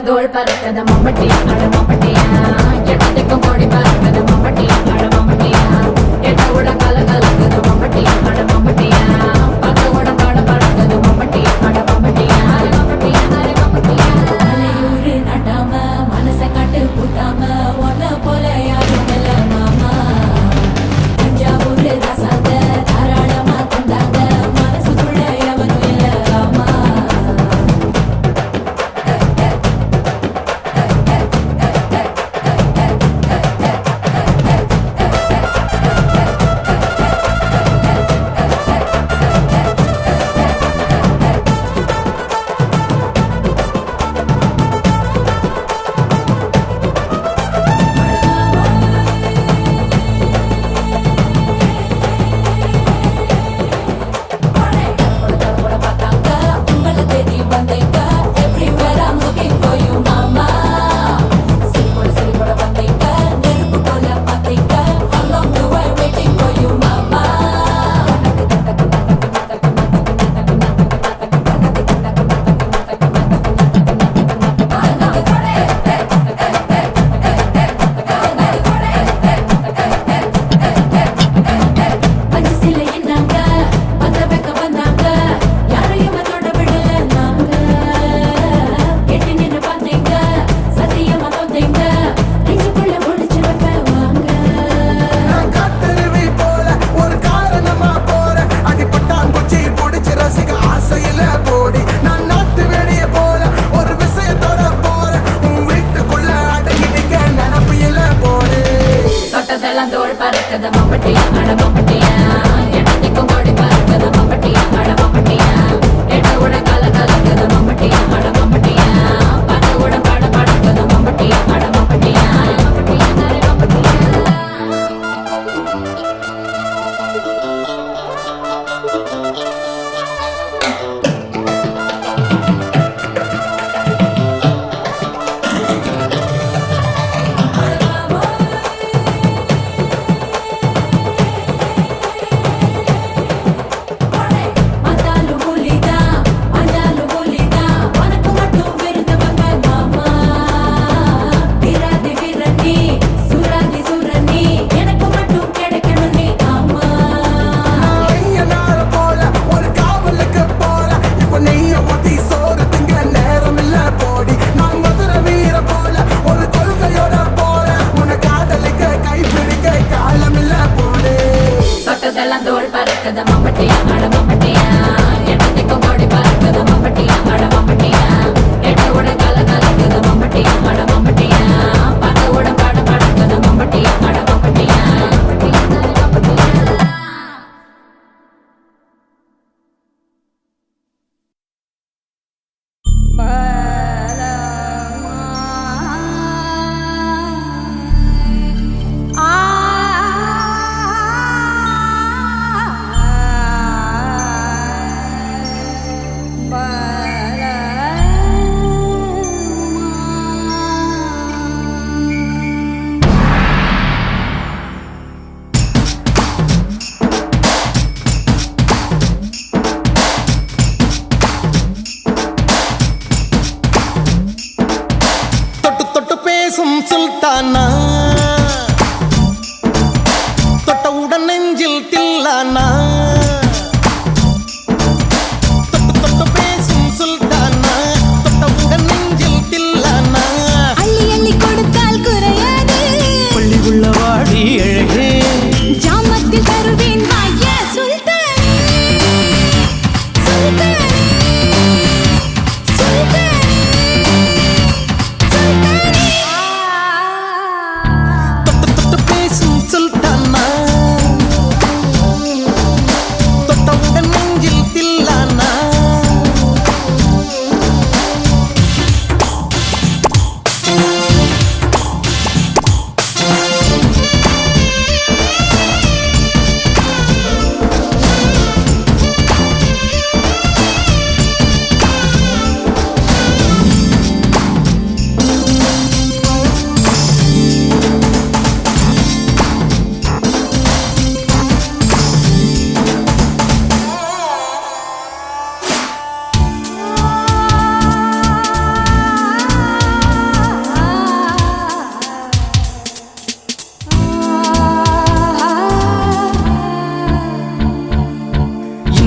தோள் பறக்கத மம்பட்டியா அட மம்பட்டியா எட்டத்துக்கும் கோடி பறக்கத மம்பட்டியா அட மம்பட்டியா எட்ட உட கல கலக்குது மம்பட்டியா அட மம்பட்டியா பக்க உட பாட பறக்கது மம்பட்டியா அட மம்பட்டியா மம்பட்டியா மம்பட்டியா மலையூரு நட்டாம மனச காட்டு கூட்டாம ஒன்ன போல யாரும் இல்ல மாமா தஞ்சாவூரு ரசாந்த தாராளமா தந்தாங்க மனசுக்குள்ள எவனும் இல்ல ஆமா தோள் பறக்கத மம்பட்டியா அட மம்பட்டியா எட்டத்துக்கும் கோடி பறக்கத மம்பட்டியா அட மம்பட்டியா எட்ட உட கல கலக்கத மம்பட்டியா அட மம்பட்டியா பக்க உட பாட பறக்கத மம்பட்டியா அட மம்பட்டியா மம்பட்டியா மம்பட்டியா ஒரு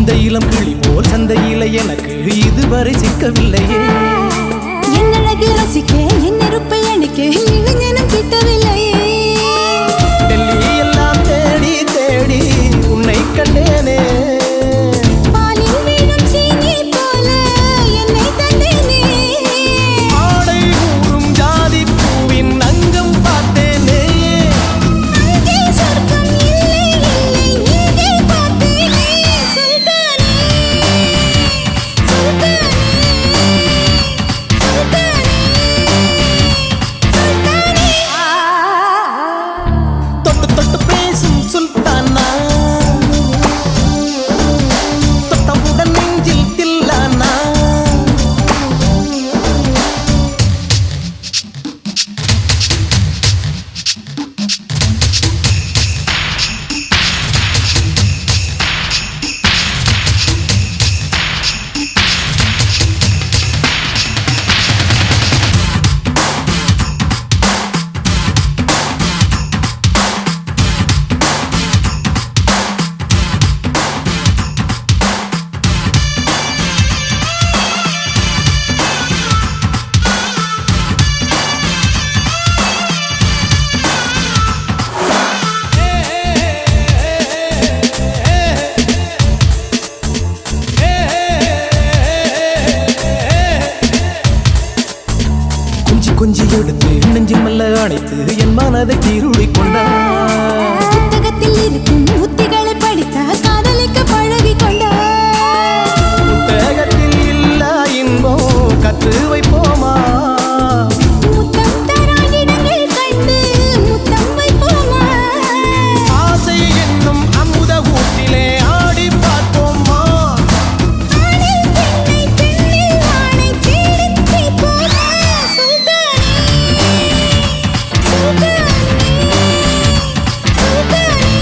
இந்த இளம் கிளி போல் சந்தையில எனக்கு இதுவரை சிக்கவில்லையே. என் அழகு ரசிக்க என் நெருப்பை அணிக்க இளைஞனும் கிட்டவில்லையே. டெல்லி எல்லாம் தேடி தேடி உன்னை கண்டேனே. பாலில் வீணும் சீனி போல என்னை தந்தேனே. ஆடை ஊறும் ஜாதி பூவின் அங்கம் பார்த்தேனே. அங்கே சொர்க்கம் இல்லை இல்லை இங்கே பார்த்தேனே. சுல்தானே சுல்தானே சுல்தானே தொட்டு தொட்டு பேசும் சுல்தானா, தொட்டவுடன் நெஞ்சில் தில்லானா. கொஞ்சி கொஞ்சி எடுத்து நெஞ்சில் மெல்ல அணைத்து என் மனதை கீருளி கொண்டார். புத்தகத்தில் இருக்கும் உத்திகளை படித்த காதலிக்க பழகி கொண்டார். புத்தகத்தில் இல்ல இன்பம் கற்று வைப்போமா. முத்தம் தரா இடங்கள் கண்டு முத்தம் வைப்போமா. ஆசை என்னும் அமுத ஊட்டிலே ஆடி பார்ப்போமா. ஆணில் பெண்ணை பெண்ணில் ஆணை தேடித் தீர்ப்போமா. சுல்தானே சுல்தானே சுல்தானே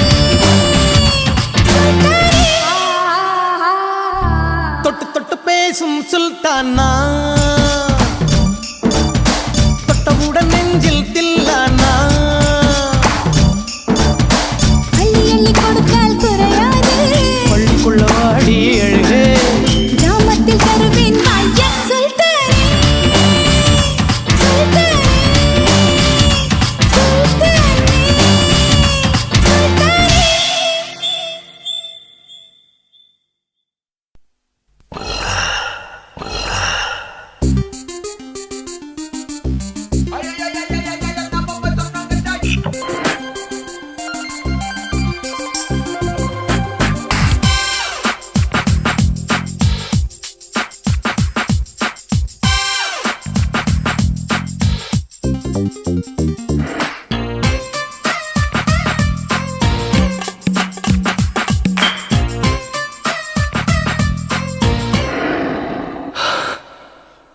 தொட்டு தொட்டு பேசும் சுல்தானா, தொட்டவுடன் நெஞ்சில் தில்லானா. அள்ளி அள்ளி கொடுத்தால் குறையாது. பள்ளிக்குள்ள வாடி எழுகே. கிராமத்தில் தருவேன் வாய்யா. சுல்தானே சுல்தானே சுல்தானே சுல்தானே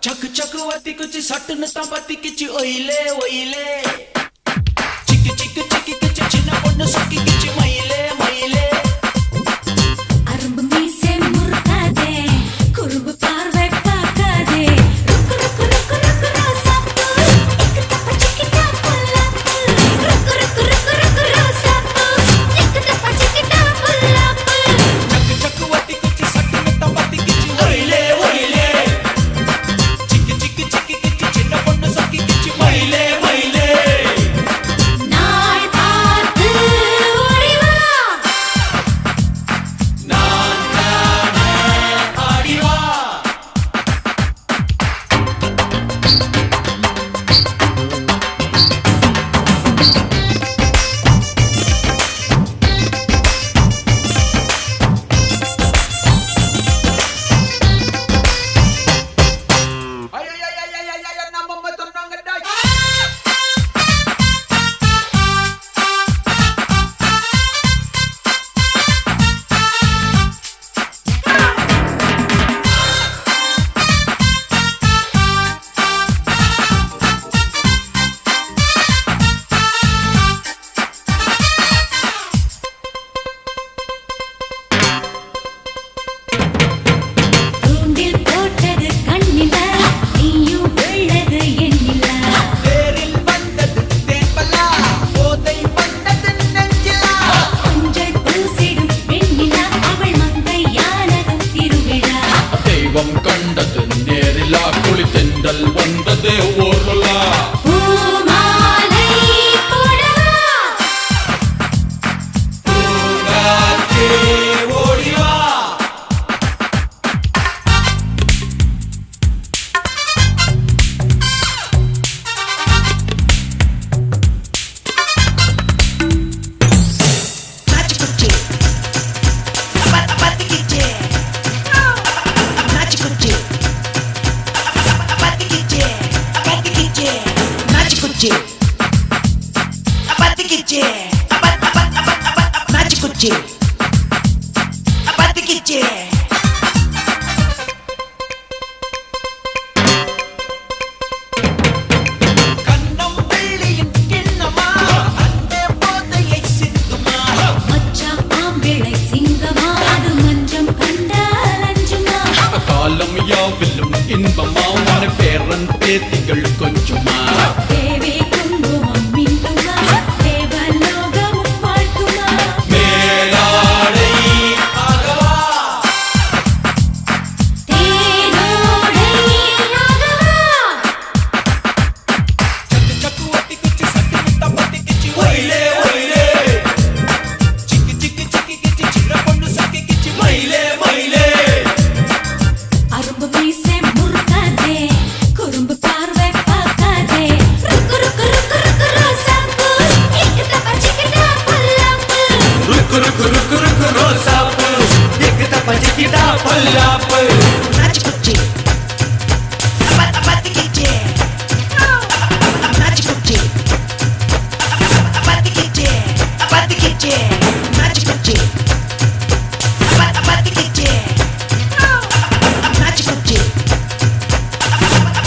चक चक वाती कुछ सट नता पति किच ओइले ओइले चिक चिक चिक किच चिना பொண்ணு சொக்கி கிச் மயிலே மயிலே அரும்பு மீசை முறுக்காதே, குறும்பு பார்வை பார்க்காதே. ருக்கு ருக்கு ருக்கு ருக்கு ரோசாப்பூ, இக்கு தப்பா சிக்கிட்டா புல்லாப்பு. ருக்கு ருக்கு ருக்கு ருக்கு ரோசாப்பூ, இக்கு தப்பா சிக்கிட்டா புல்லாப்பு. चक चक वाती कुछ सट नता पति किच ओइले ओइले चिक चिक चिक किच चिना பொண்ணு சொக்கி கிச் மயிலே மயிலே நாள் பார்த்து ஓடி வா. வந்தே ஓடலாம். பூமாலை போடவா பூங்காற்றே ஓடி வா. நாச்சிக்குச்சி பத்திக்கிச்சி நாச்சிக்குச்சி பத்திக்கிச்சி பத்திக்கிச்சி நாச்சிக்குச்சி பத்திக்கிச்சி நாச்சிக்குச்சி பத்திக்கிச்சி கண்ணம் வெள்ளியின் கிண்ணமா அன்பே போதையை சிந்துமா. மச்சான் ஆம்பிளை சிங்கமா அது மஞ்சம் கண்டால் அஞ்சுமா காலம் யாவிலும் இன்பமா வர பேரன் பேத்திகள் கொஞ்சமா. தேவே குங்குமம் மின்னுமா தேவலோகமும் வாழ்த்துமா மேலாடை ஆகவா. தேனோடை ஆகவா சக்கு சக்கு ஒத்தி கிச்சி சட்டி முட்டை பத்தி கிச்சி ஒயிலே ஒயிலே. சிக்கி சிக்கி சிக்கி கிச்சி சின்ன பொண்ணு சக்கி கிச்சி மயிலே மயிலே. அரும்பு மீசை முறுக்காதே குறும்பு பார்வை பார்க்காதே ருக்கு ருக்கு ருக்கு ருக்கு ரோசாப்பூ இக்கிட்ட பச்சிக்கிட்ட பல்லாப்பு ருக்கு ருக்கு ருக்கு ருக்கு ரோசாப்பு எக்கிட்ட பச்சிக்கிட்டா பல்லாப்பு. நாச்சிக்குச்சி பத்திக்கிச்சி நாச்சிக்குச்சி பத்திக்கிச்சி பத்திக்கிச்சி நாச்சிக்குச்சி பத்திக்கிச்சி நாச்சிக்குச்சி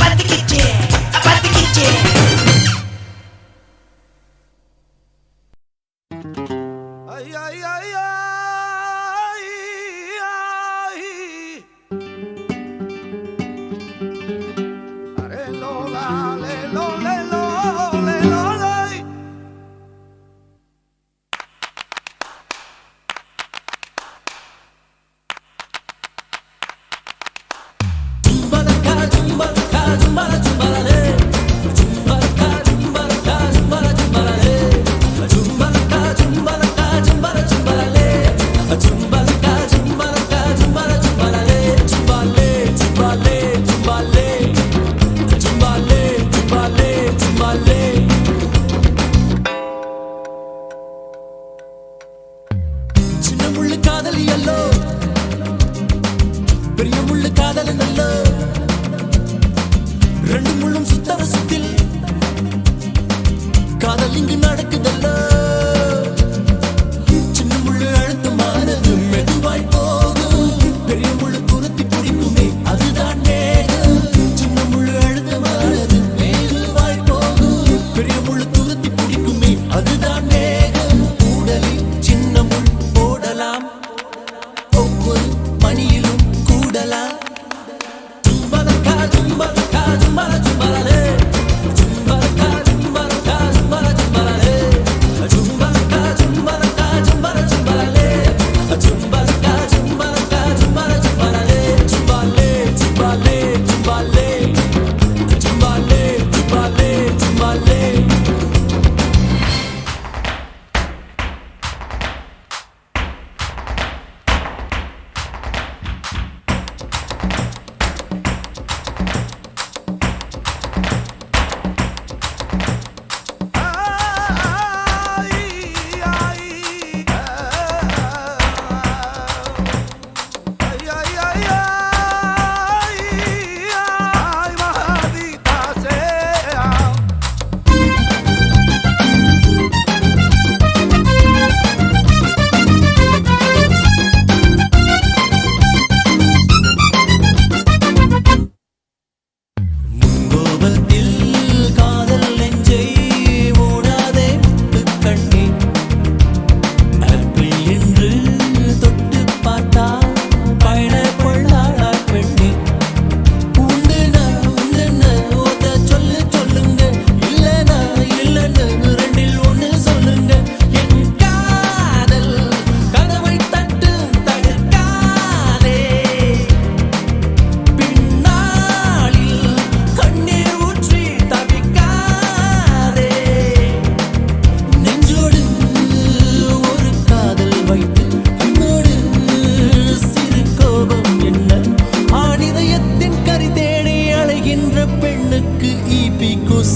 பத்திக்கிச்சி பத்திக்கிச்சி Ay, ay, ay, ay, ay. Are, lo, la, le, lo, le, lo, le, lo, lay. சின்ன முள்ளு காதலி அல்லோ பெரிய முள்ளு காதல் நல்லோ ரெண்டு முள்ளும் சுத்தர சுத்தில் காதல் இங்கு நடக்குதல்லோ சின்ன முள்ளு அழுத்தமானது மெதுவாய் போகும் பெரிய முள்ளு துரத்தி பிடிக்குமே அதுதான் வேகம் சின்ன முள்ளு அழுத்தமானது மெதுவாய் போகும் பெரிய முள்ளு துரத்தி பிடிக்குமே அதுதான் வேகம் உடலில் சின்ன முள் போடலாம் ஒவ்வொரு மணியிலும் கூடலாம் ஜும்பலக்கா ஜும்பலக்கா ஜும்பல ஜும்பலே ஜும்பலக்கா ஜும்பலக்கா ஜும்பல ஜும்பலே ஜும்பலக்கா ஜும்பலக்கா ஜும்பல ஜும்பலே ஜும்பலக்கா ஜும்பலக்கா ஜும்பல ஜும்பலே ஜும்பலே ஜும்பலே ஜும்பலே ஜும்பலே ஜும்பலே ஜும்பலே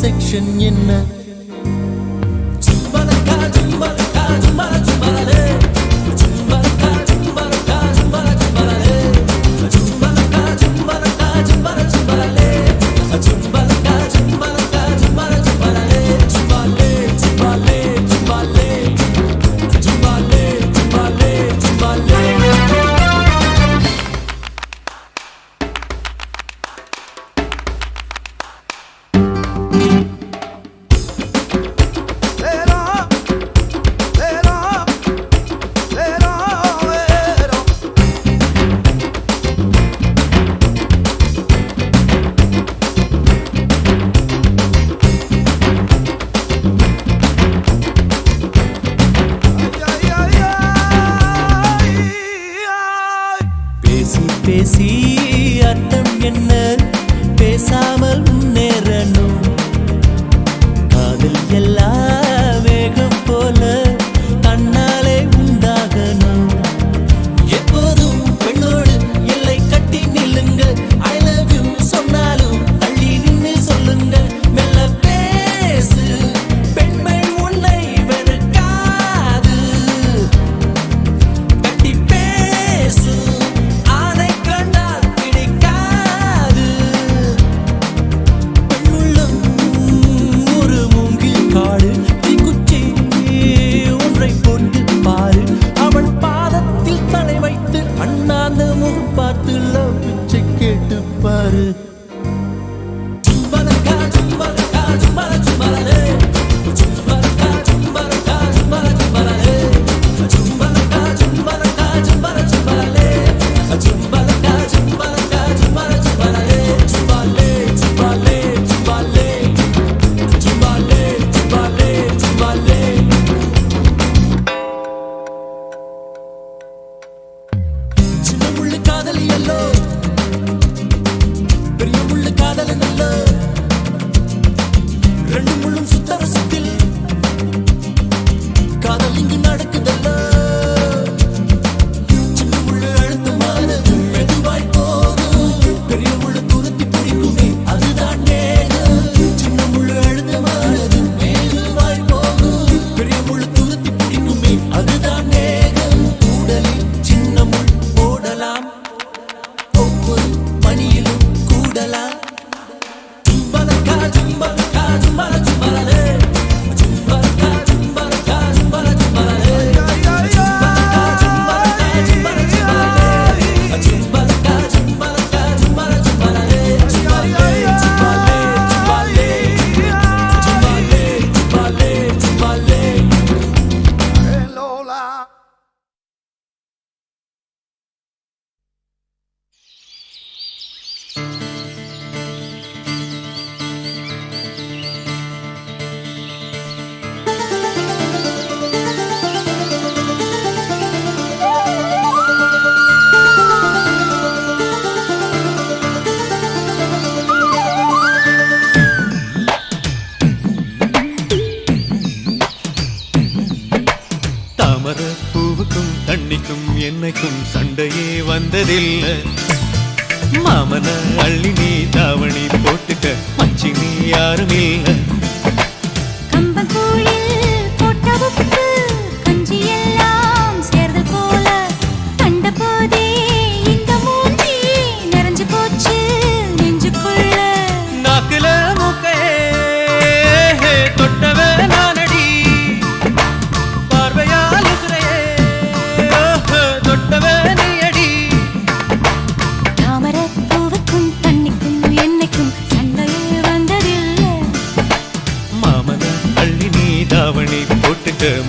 செக்ஷன் என்ன? பேசி அர்த்தம் என்ன? பேசாமல் முன்னேறணும். காதல் எல்லாம் வேகம் போல தன்னாலே உண்டாகணும். எப்போதும் பெண்ணோடு எல்லை கட்டி நில்லுங்க. ஐ லவ் யூ சொன்னாலும் தள்ளி நின்று சொல்லுங்க. மெல்ல பேசு, பெண்மை உன்னை வெறுக்காது. கட்டி பேசு, என்னைக்கும் சண்டையே வந்ததில்லை. மாமன அள்ளி நீ தாவணி போட்டுக்க மச்சி நீ யாரும் இல்லை.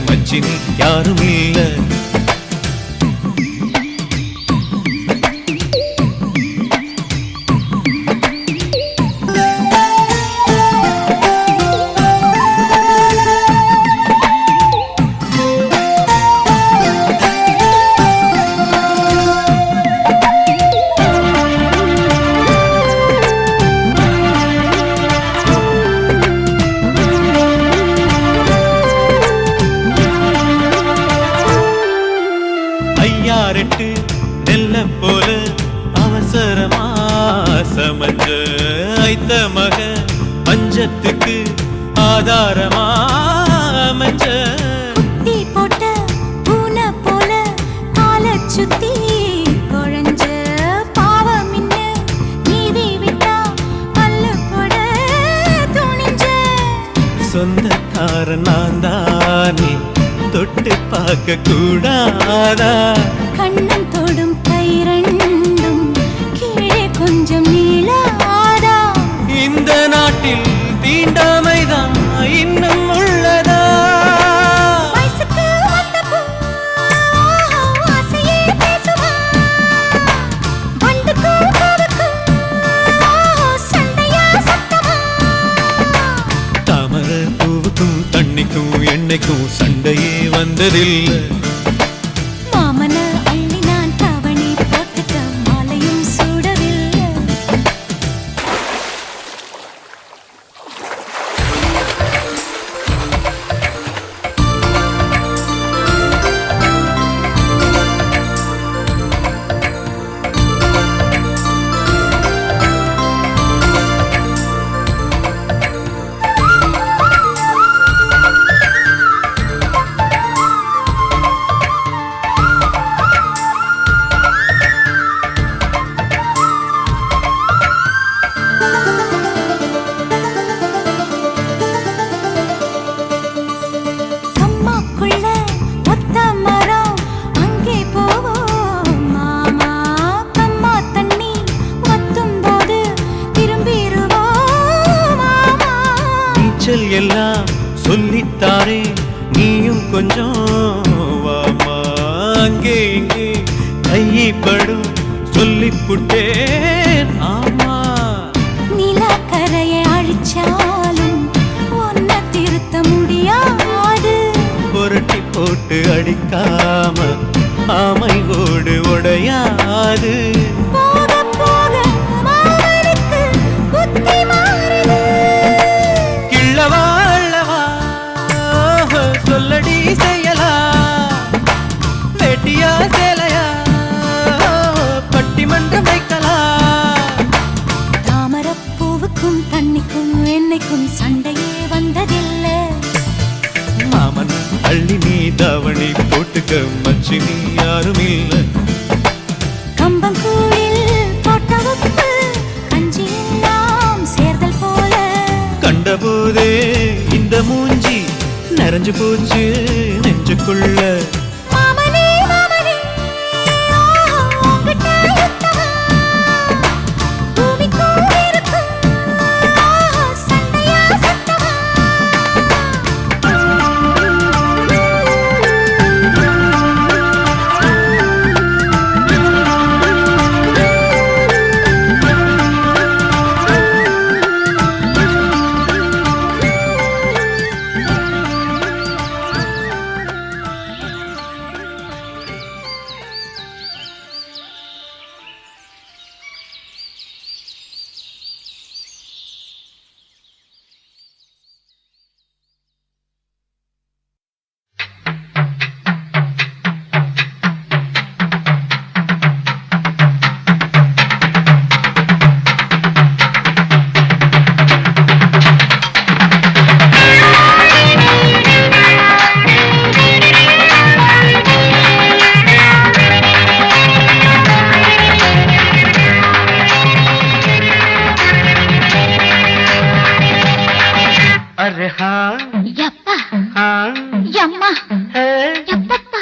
மச்சினி யாரும் இல்லை. தொட்டு பார்க்க கூடாதா கண்ணம் தொடும் கை ரெண்டும் கீழே கொஞ்சம் நீளாதா இந்த நாட்டில் தீண்டாமைதான் இன்னும் உள்ளதா வயசுக்கு வந்த பூ ஆசையே பேசுமா வண்டுக்கும் பூவுக்கும் சண்டையா சத்தமா தாமரை பூவுக்கும் தண்ணிக்கும் எண்ணெய்க்கும் சண்டையே வந்ததில்லை மாமன அள்ளி நான் தாவணி போட்டுக்க மாலையும் சூடவில்லை அம்மாக்குள்ள ஒத்த மரம் அங்கே போவோம் மாமா கம்மா தண்ணி வத்தும் போது திரும்பிடுவோம் மாமா நீச்சல் எல்லாம் சொல்லித்தாரே நீயும் கொஞ்சம் வாமா அங்கே இங்கே கைப்படும் சொல்லிப்புட்டேன் ஆமா நிலக்கரையை அழிச்சாலும் ஒன்ன திருத்த முடியாது புரட்டி போட்டு அடிக்காம ஆமை ஓடு உடையாது போக போக மாமனுக்கு புத்தி மாறுது கிள்ளவா அள்ளவா சொல்லடி செய்யலா வெட்டியா சேலையா பட்டிமன்றம் வைக்கலாம் தாமரப்பூவுக்கும் தண்ணிக்கும் எண்ணெய்க்கும் சண்டையே வந்ததில்லை மாமன் அள்ளி நீ தாவணி போட்டுக்க மச்சி நீ யாரும் இல்ல கம்பங்கூழில் போட்ட உப்பு கஞ்சி எல்லாம் சேர்தல் போல கண்டபோதே இந்த மூஞ்சி நிறைஞ்சு போச்சு நெஞ்சுக்குள்ள மாமனே மாமனே உங்கிட்ட யுத்தமா பூமிக்கும் இருக்கும் சண்டையா சத்தமா अरे हाँ ಯಪ್ಪ हाँ ಯಮ್ಮ है ಯಪ್ಪಪ್ಪ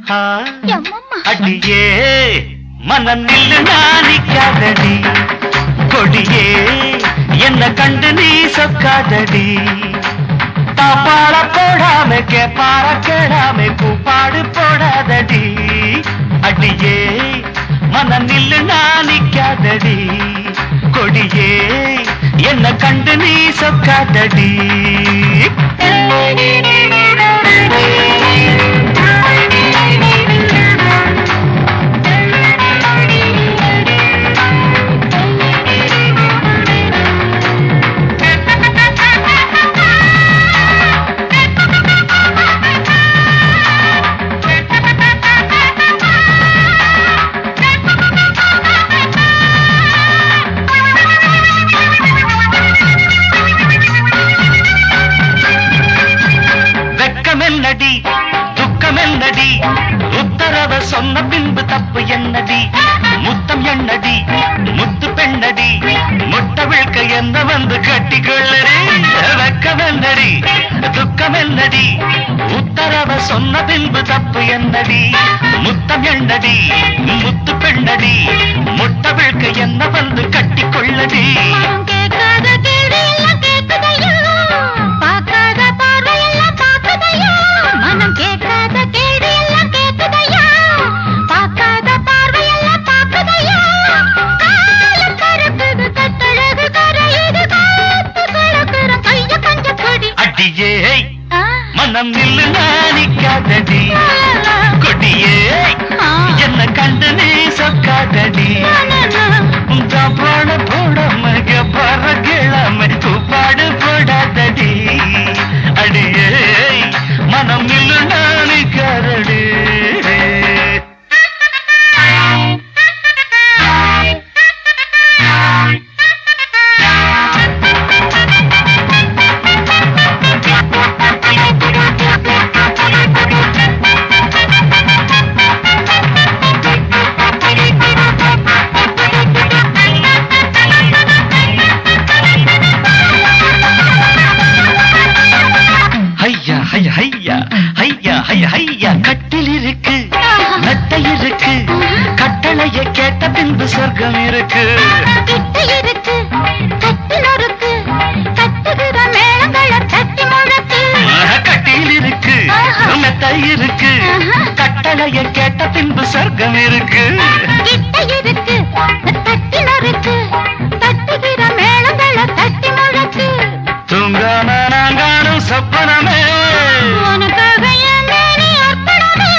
हाँ ಯಮ್ಮಮ್ಮ அடியே மனநில் நானிக்காதடி கொடியே என்ன கண்டு நீ சொக்காதடி தாப்பாட போடாம கேப்பார கேடாம கூப்பாடு போடாதடி அடியே மனநில் நானிக்காதடி கொடியே என்ன கண்டு நீ சொக்காதடி வெக்கமென்னடி துக்கமென்னடி உத்தரவ சொன்ன பின்பு தப்பு என்னடி முத்தம் என்னடி முத்து பெண்ணடி முட்டை விழ்க்க என்ன வந்து கட்டிக்கொள்ளடி வெக்கமென்னடி துக்கமென்னடி உத்தரவ சொன்ன சொன்ன பின்பு தப்பு என்னடி முத்தம் எண்ணடி முத்து பெண்ணடி முட்டை விழுக்க என்ன வந்து கட்டி கொள்ளடி கேட்காத கேள்வி எல்லாம் கேட்குதையா பார்க்காத பார்வை எல்லாம் பார்க்குதையா மனம் கேட்காத கேள்வி எல்லாம் கேட்குதையா பார்க்காத பார்வை எல்லாம் பார்க்குதையா காலம் கருக்குது கட்டழகு கரையுது காத்து கலக்குற கைய கொஞ்சம் கொடி அடியே மனம் நில்லு நாணிக்காதடி கொடியே என்ன கண்டு நீ சொக்காதடி பாட போடாம பற கிழமை பாடு போடாதடி அடியே மனம் நில்லு நாணிக்காதடி கட்டில் இருக்கு மெத்தை இருக்கு கட்டளைய கேட்ட பின்பு சொர்க்கம் இருக்கு கிட்ட இருக்கு கட்டில் இருக்கு கட்டுகிற மேளங்கள தட்டி முழக்கு கட்டில் இருக்கு மெத்தை இருக்கு கட்டளைய கேட்ட பின்பு சொர்க்கம் இருக்கு கிட்ட இருக்கு கட்டில் இருக்கு கட்டுகிற மேளங்கள தட்டி முழக்கு தூங்காம நாங்கானும் சொப்பனமே உனக்காக என் மேனி அர்ப்பணமே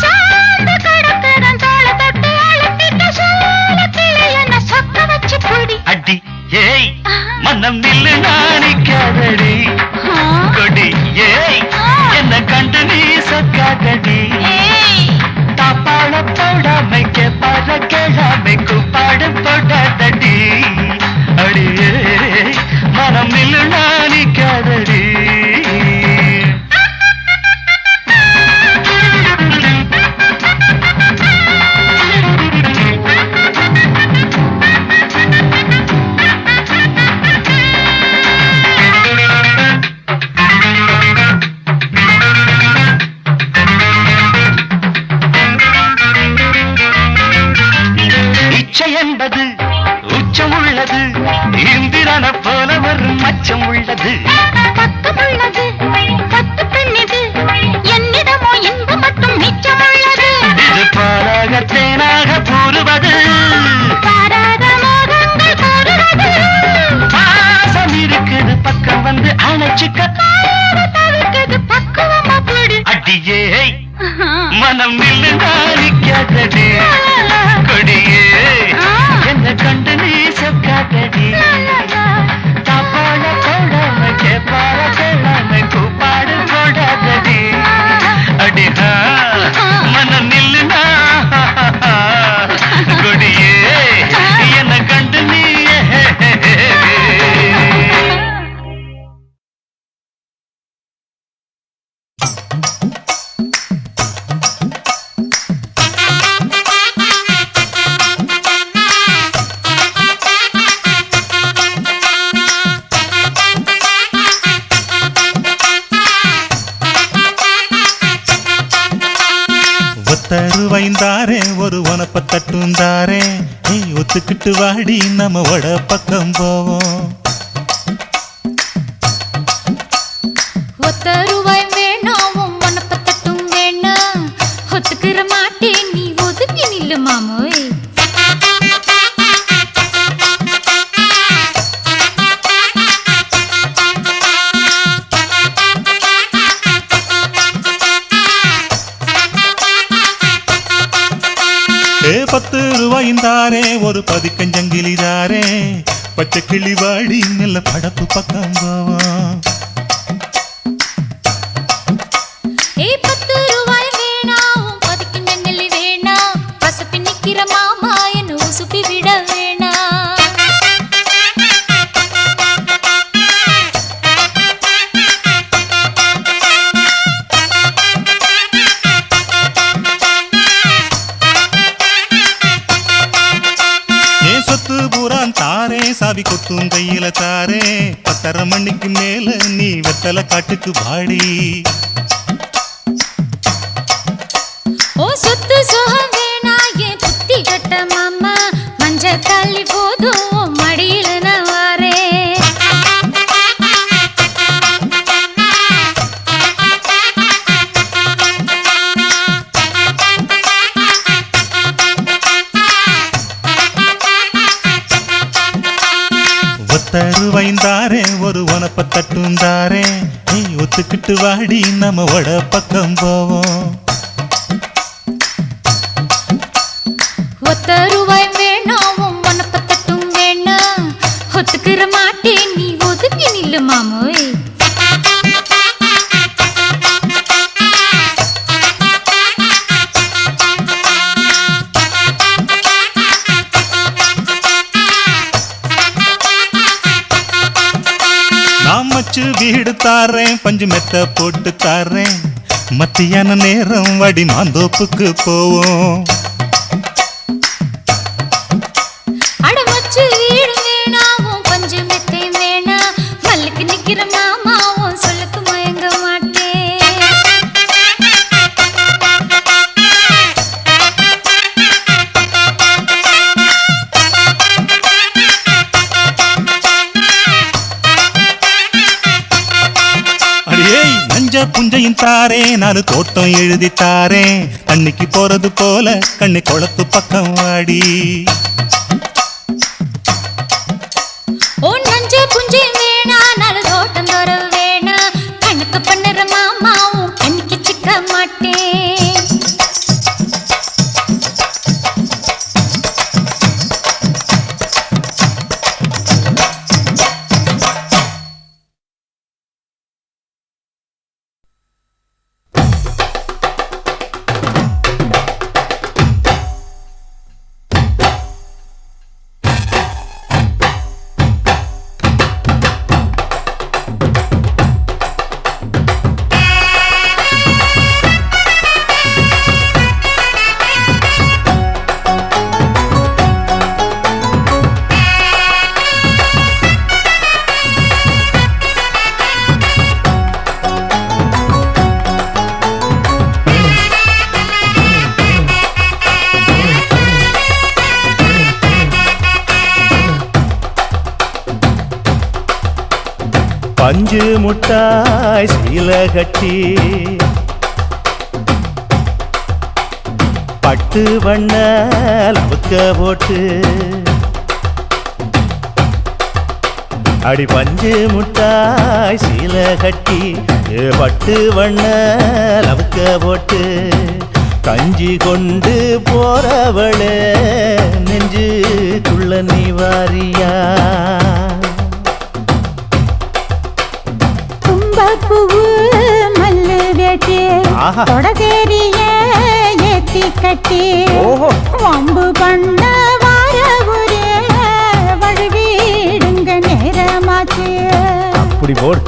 சார்ந்து கிடக்கிறன் தோளை தொட்டு அழுத்திட்ட சோழ கிளை என்ன சொக்க வச்சு பொடி அடி ஏய் மனம் நில்லு நாணிக்காதடி கொடி ஏய் என்ன கண்டு நீ சொக்காதடி தாப்பாள போடாமை கேப்பாட கேளாமை கூப்பாடு போடாதடி அடியே மனம் நில்லு நாணிக்காதடி இச்சை என்பது உச்சம் உள்ளது இந்திரன போல வரும் மச்சம் உள்ளது பக்கம் உள்ளது பத்து பெண்ணிது என்னிடமோ இன்பம் மட்டும் மிச்சம் உள்ளது இது பாலாக தேனாக கூறுவது பாராத மோகங்கள் கூறுவது பாசம் இருக்குது பக்கம் வந்து அணைச்சுக்க தவிர்க்கிறது பக்குவமா போடு அடியே மனம் நில்லு நாணிக்காதடி கொடியே என்ன கண்டு நீ சொக்காதடி தாப்பாட போடாம கேப்பாட கேளாம கூப்பாடு போடாதடி அடிஹா மனம் நில்லுனா கொடியே என்ன கண்டு நீ தருவைந்தாரே ஒரு உனப்ப தட்டுந்தாரே நீ ஒத்துக்கிட்டு வாடி நம்ம வட பக்கம் போவோம் ஒத்த ரூபாய் வேணாம் உனப்ப தட்டும் வேணாம் ஒத்துக்கிற மாட்டே நீ ஒதுக்கி நில்லு மாமோய் ரூபாய்ந்தாரே ஒரு பதிக்கஞ்சங்கிலிதாரே பச்சை கிளி வாடி நல்ல படப்பு பக்கம் போவோம் 10 ரூபாய் வேணாம் பதிக்கஞ்சங்கிலி வேணாம் பசப்பி நிக்கிற மாமா என்ன உசுப்பி விட வேணாம் தாரே சாவி கொத்தும் கையில தாரே 10:30 மணிக்கு மேல நீ வெத்தல காட்டுக்கு வாடி சொத்து சுகம் வேணா என் புத்தி கட்ட மாமா மஞ்ச தள்ளி போதும் மடியில நான் வாரேன் ஒத்தருவைந்தாரே ஒரு உனப்ப தட்டுந்தாரே நீ ஒத்துக்கிட்டு வாடி நம்ம வட பக்கம் போவோம் ஒத்த ரூபாய் வேணாம் உனப்ப தட்டும் வேணா ஒத்துக்கிற மாட்டேன் நீ ஒதுங்கி நில்லு மாமோய் நான் மச்சு வீடு தாரேன் பஞ்சு மெத்த போட்டு தாரேன் மத்தியான நேரம் வடி மாந்தோப்புக்கு போவோம் அடமச்சு வீடு வேணாவும் பஞ்சு மெத்தை வேணா மல்லுக்கு நிக்கிற மாமாவும் சொல்லுக்கு மயங்க மாட்டேன் அடியே நஞ்ச புஞ்சையும் தாரே நாலு தோட்டம் எழுதி தாரே தண்ணிக்கு போறது போல கண்ணை குளத்து பக்கம் வாடி ஓ நஞ்ச புஞ்சை வேணா நாலு தோட்டம் தோற வேணா கணக்கு பண்ணுற மாமாவும் கண்ணிக்கு சிக்க மாட்டேன் பஞ்சு முட்டாய் சீல கட்டி பட்டு வண்ண லவுக்க போட்டு அடி பஞ்சு முட்டாய் சீல கட்டி பட்டு வண்ண லவுக்க போட்டு கஞ்சி கொண்டு போறவளே நெஞ்சுக்குள்ள நீ வாரியா பூவு மல்லு வேட்டி தொடதேரிய ஏத்தி கட்டி வம்பு பண்ண வார ஒரே வழுவிடுங்க நேரமாச்சு அப்படி போடு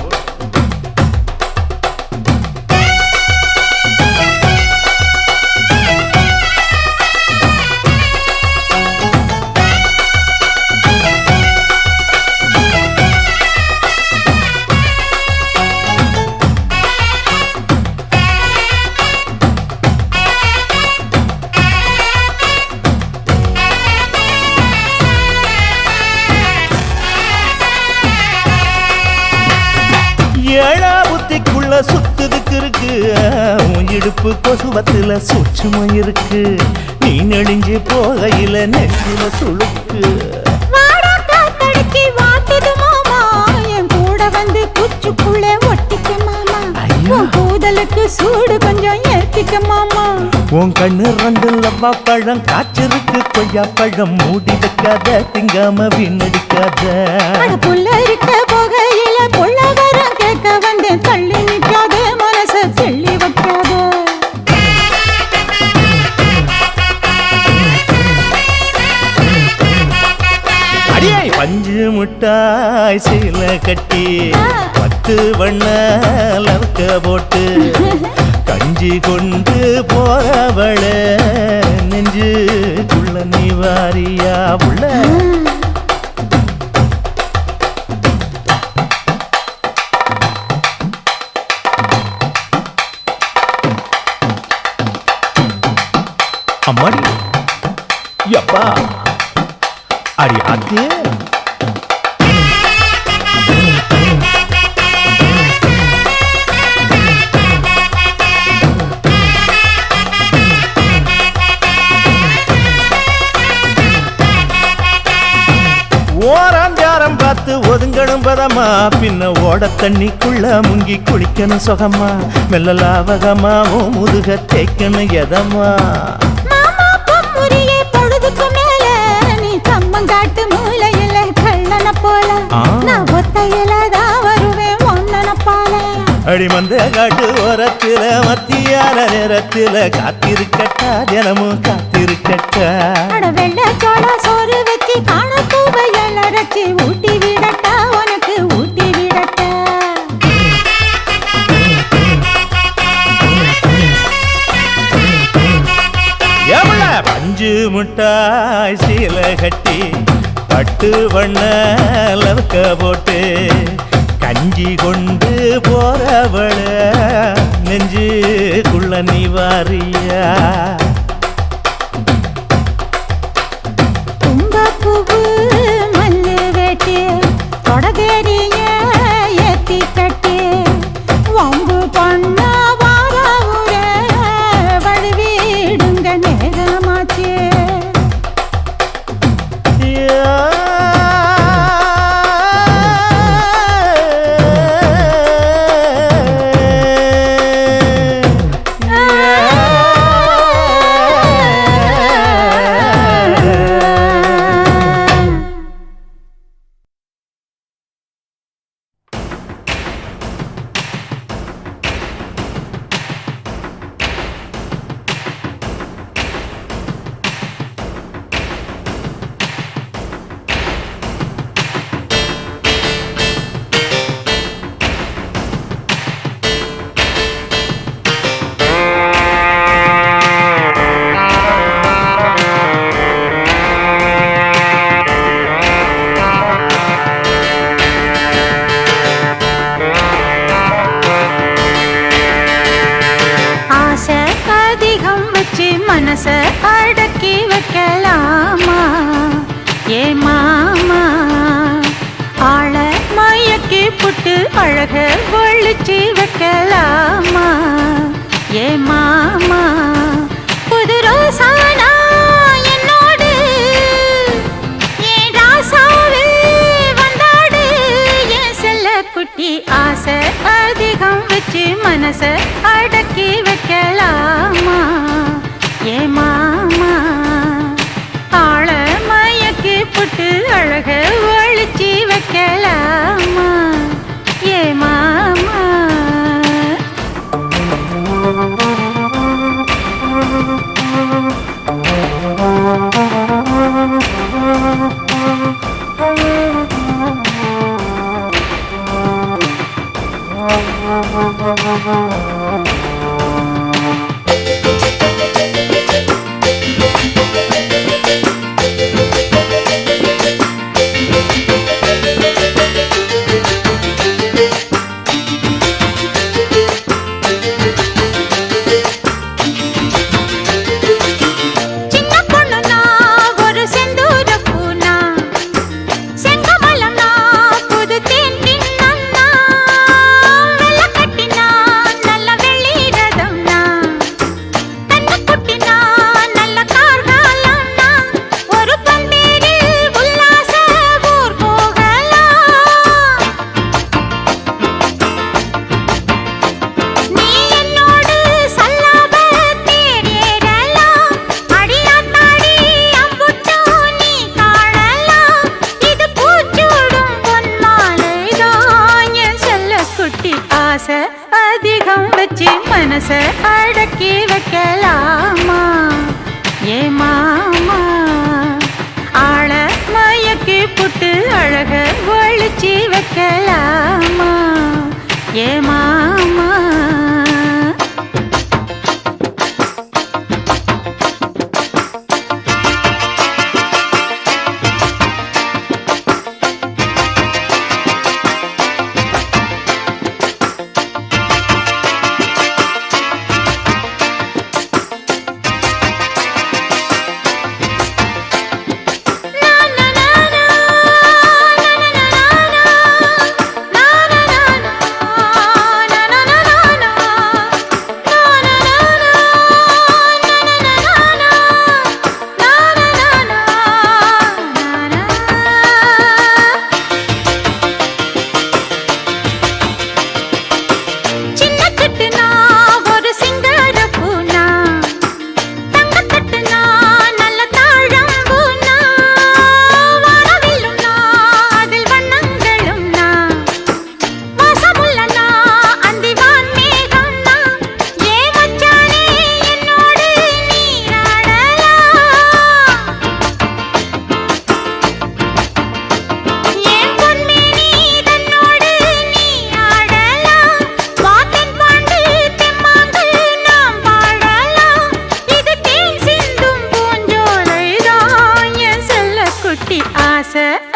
ஏழா புத்திக்குள்ள சுத்துதுக்கு இருக்கு உன் இடுப்பு கொசுவத்துல சூட்சுமம் இருக்கு நீ நெளிஞ்சு போகையில நெஞ்சில சுளுக்கு என் கூட வந்து குச்சுக்குள்ள ஒட்டிக்க மாமா கூதலுக்கு சூடு கொஞ்சம் ஏத்திக்க மாமா உன் கண்ணு ரெண்டு லவ்வா பழம் காய்ச்சிருக்கு கொய்யா பழம் மூடி வைக்காத திங்காம வீணடிக்காத புள்ள இருக்க போகையில பொள்ளவரம் கேட்க வந்தேன் தள்ளி நிற்காத மனச தெள்ளி வைக்காத அடியே பஞ்சு முட்டாய் சீல கட்டி பத்து வண்ண லவுக்க போட்டு கஞ்சி கொண்டு போறவள நெஞ்சுக்குள்ள நீ வாரியா உள்ள அடி அதே ஓராஞ்சாரம் பார்த்து ஒதுங்கணும் பதமா பின்ன ஓட தண்ணிக்குள்ள முங்கி குளிக்கணும் சுகமா மெல்ல லாவகமா முதுக தேய்க்கணும் எதமா மாமா பொம்முரியே பொழுதுக்கு மேல நீ கம்மங்காட்டு மூலையில கள்ளன போல நான் ஒத்தையில தான் வருவேன் ஒன்னன போல அடிமந்த காட்டு ஓரத்துல மத்தியான நேரத்துல காத்திருக்கட்டா தினமும் காத்திருக்கட்டா வெள்ள சோள சோறு வச்சு காண பூவையல் அரைச்சி ஊட்டி விடட்டா உனக்கு ஊட்டி விடட்டா எவ்வள பஞ்சு முட்டாய் சீல கட்டி பட்டு வண்ண லவக்க போட்டு கஞ்சி கொண்டு போறவள நெஞ்சுக்குள்ள நீ வாரியா பூவு மல்லு வெட்டி தொடதேரிய ஏத்தி கட்டி வம்பு பண்ண வார ஊர வழுவிடுங்க நேரமாச்சு மனச அடக்கி வைக்கலாமா ஏ மாமா ஆள மயக்கி புட்டு அழக ஒழிச்சு வைக்கலாமா ஏ மாமா புது ரோசானா என்னோடு ஏன் ராசாவே வந்தாடு என் செல்ல குட்டி ஆசை அதிகம் வச்சு மனச அடக்கி வைக்கலாமா ஏ மாமா ஆள மயக்கி புட்டு அழக ஒழிச்சு வைக்கலாமா ஏ மாமா அதிகம் வச்சு மனச அடக்கி வைக்கலாமா ஏ மாமா ஆள மயக்கி புட்டு அழக ஒழிச்சு வைக்கலாமா ஏ மாமா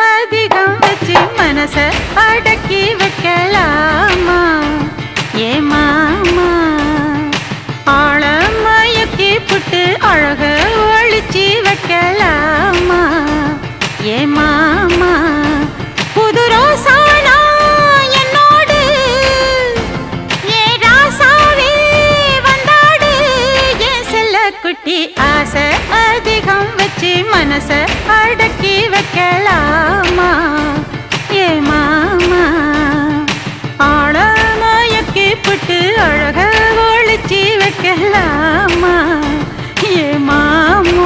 அதிகம் வச்சு மனச அடக்கி வைக்கலாமா ஏ மாமா ஆழ மயக்கி புட்டு அழக ஒழிச்சு வைக்கலாமா ஏ மாமா புது ரோசானா என்னோடு ஏ ராசாவே வந்தாடு ஏன் செல்ல குட்டி ஆசை அதிகம் வச்சு மனச அடக்கி வைக்கலாமா ஏ மாமா ஆழ மயக்கி புட்டு அழக ஒழிச்சு வைக்கலாமா ஏ மாமோய்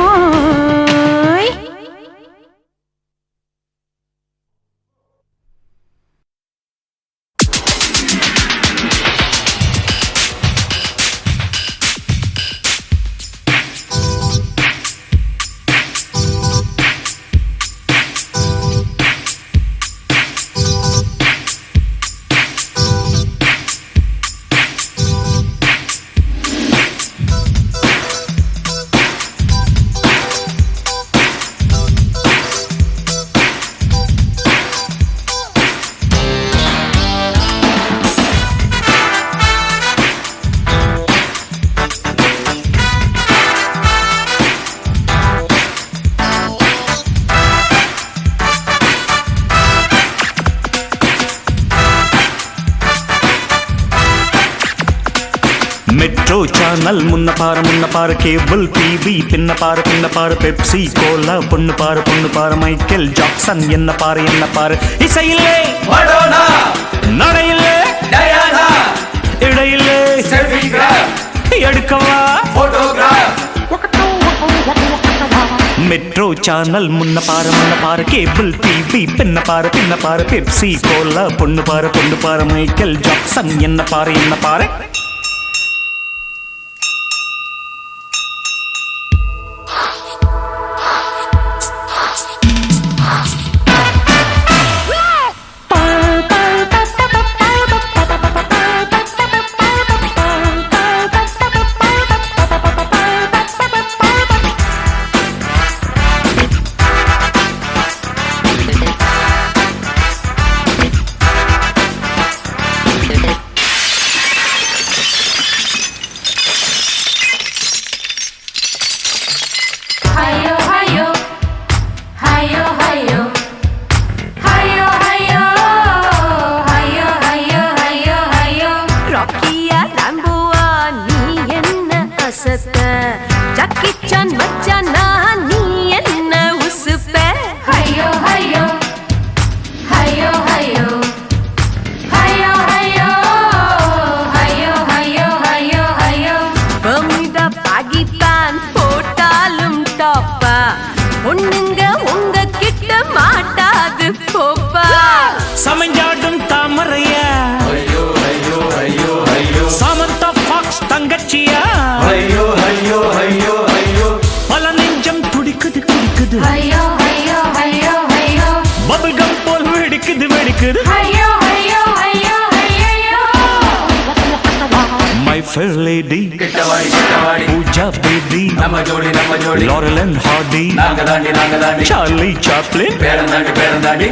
மெட்ரோ சேனல் முன்ன பாரு கேபிள் டிவி பின்ன பாரு பெப்சி கோலா பொண்ணு பாரு மைக்கேல் ஜாக்சன் என்ன பாரு இசையில்லே மடோனா நடையில்லே டயானா இடையில்லே செல்ஃபி கிராப் எடுக்கவா போட்டோகிராஃப் மெட்ரோ சேனல் முன்ன பாரு கேபிள் டிவி பின்ன பாரு பெப்சி கோலா பொண்ணு பாரு மைக்கேல் ஜாக்சன் என்ன பாரு சமஞ்சாடும் தாமரையா சமந்தா ஃபாக்ஸ் தங்கச்சியா பல நெஞ்சம் துடிக்குது பபிள்கம் போல் வெடிக்குது My fair lady Pooja baby நம்ம ஜோடி Laurel and Hardy நாங்க தாண்டி Charlie Chaplin பேரந்தாண்டி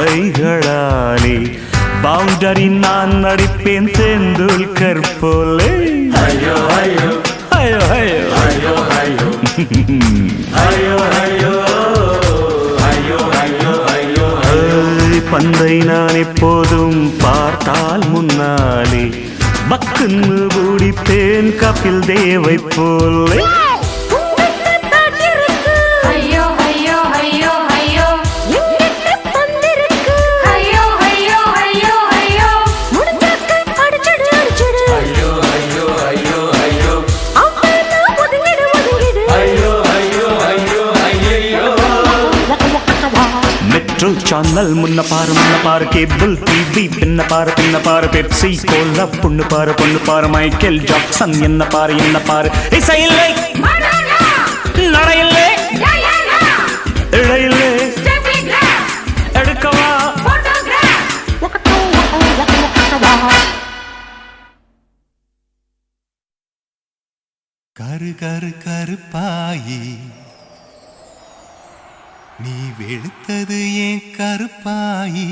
பார்வைகளாலே பவுண்டரி நான் நடிப்பேன் தெண்டுல்கர் போலே ஐயோ ஐயோ ஐயோ ஐயோ ஐயோ ஐயோ ஐயோ ஐயோ ஐயோ ஐயோ ஐயோ பந்தை நான் எப்போதும் பார்த்தால் முன்னாலே பக்குன்னு பூடிப்பேன் கபில் தேவை போலே. ஐயோ ஐயோ ஐயோ ஐயோ எங்கிட்ட பந்திருக்கு. ஐயோ ஐயோ ஐயோ ஐயோ முடிஞ்சாக்க அடிச்சிடு அடிச்சிடு. ஐயோ ஐயோ ஐயோ ஐயோ அப்பா ஒதுங்கிடு ஒதுங்கிடு. ஐயோ ஐயோ ஐயோ ஐயோ மெட்ரோ சேனல் முன்ன பாரு கேபிள் டிவி பின்ன பாரு பெப்சி கோலா பொண்ணு பாரு மைக்கேல் ஜாக்சன் என்ன பாரு இசையில்லை நடையில்லை இடையில்லை எடுக்கவா கரு கரு கருப்பாயி நீ வெளுத்தது ஏன் கருப்பாயி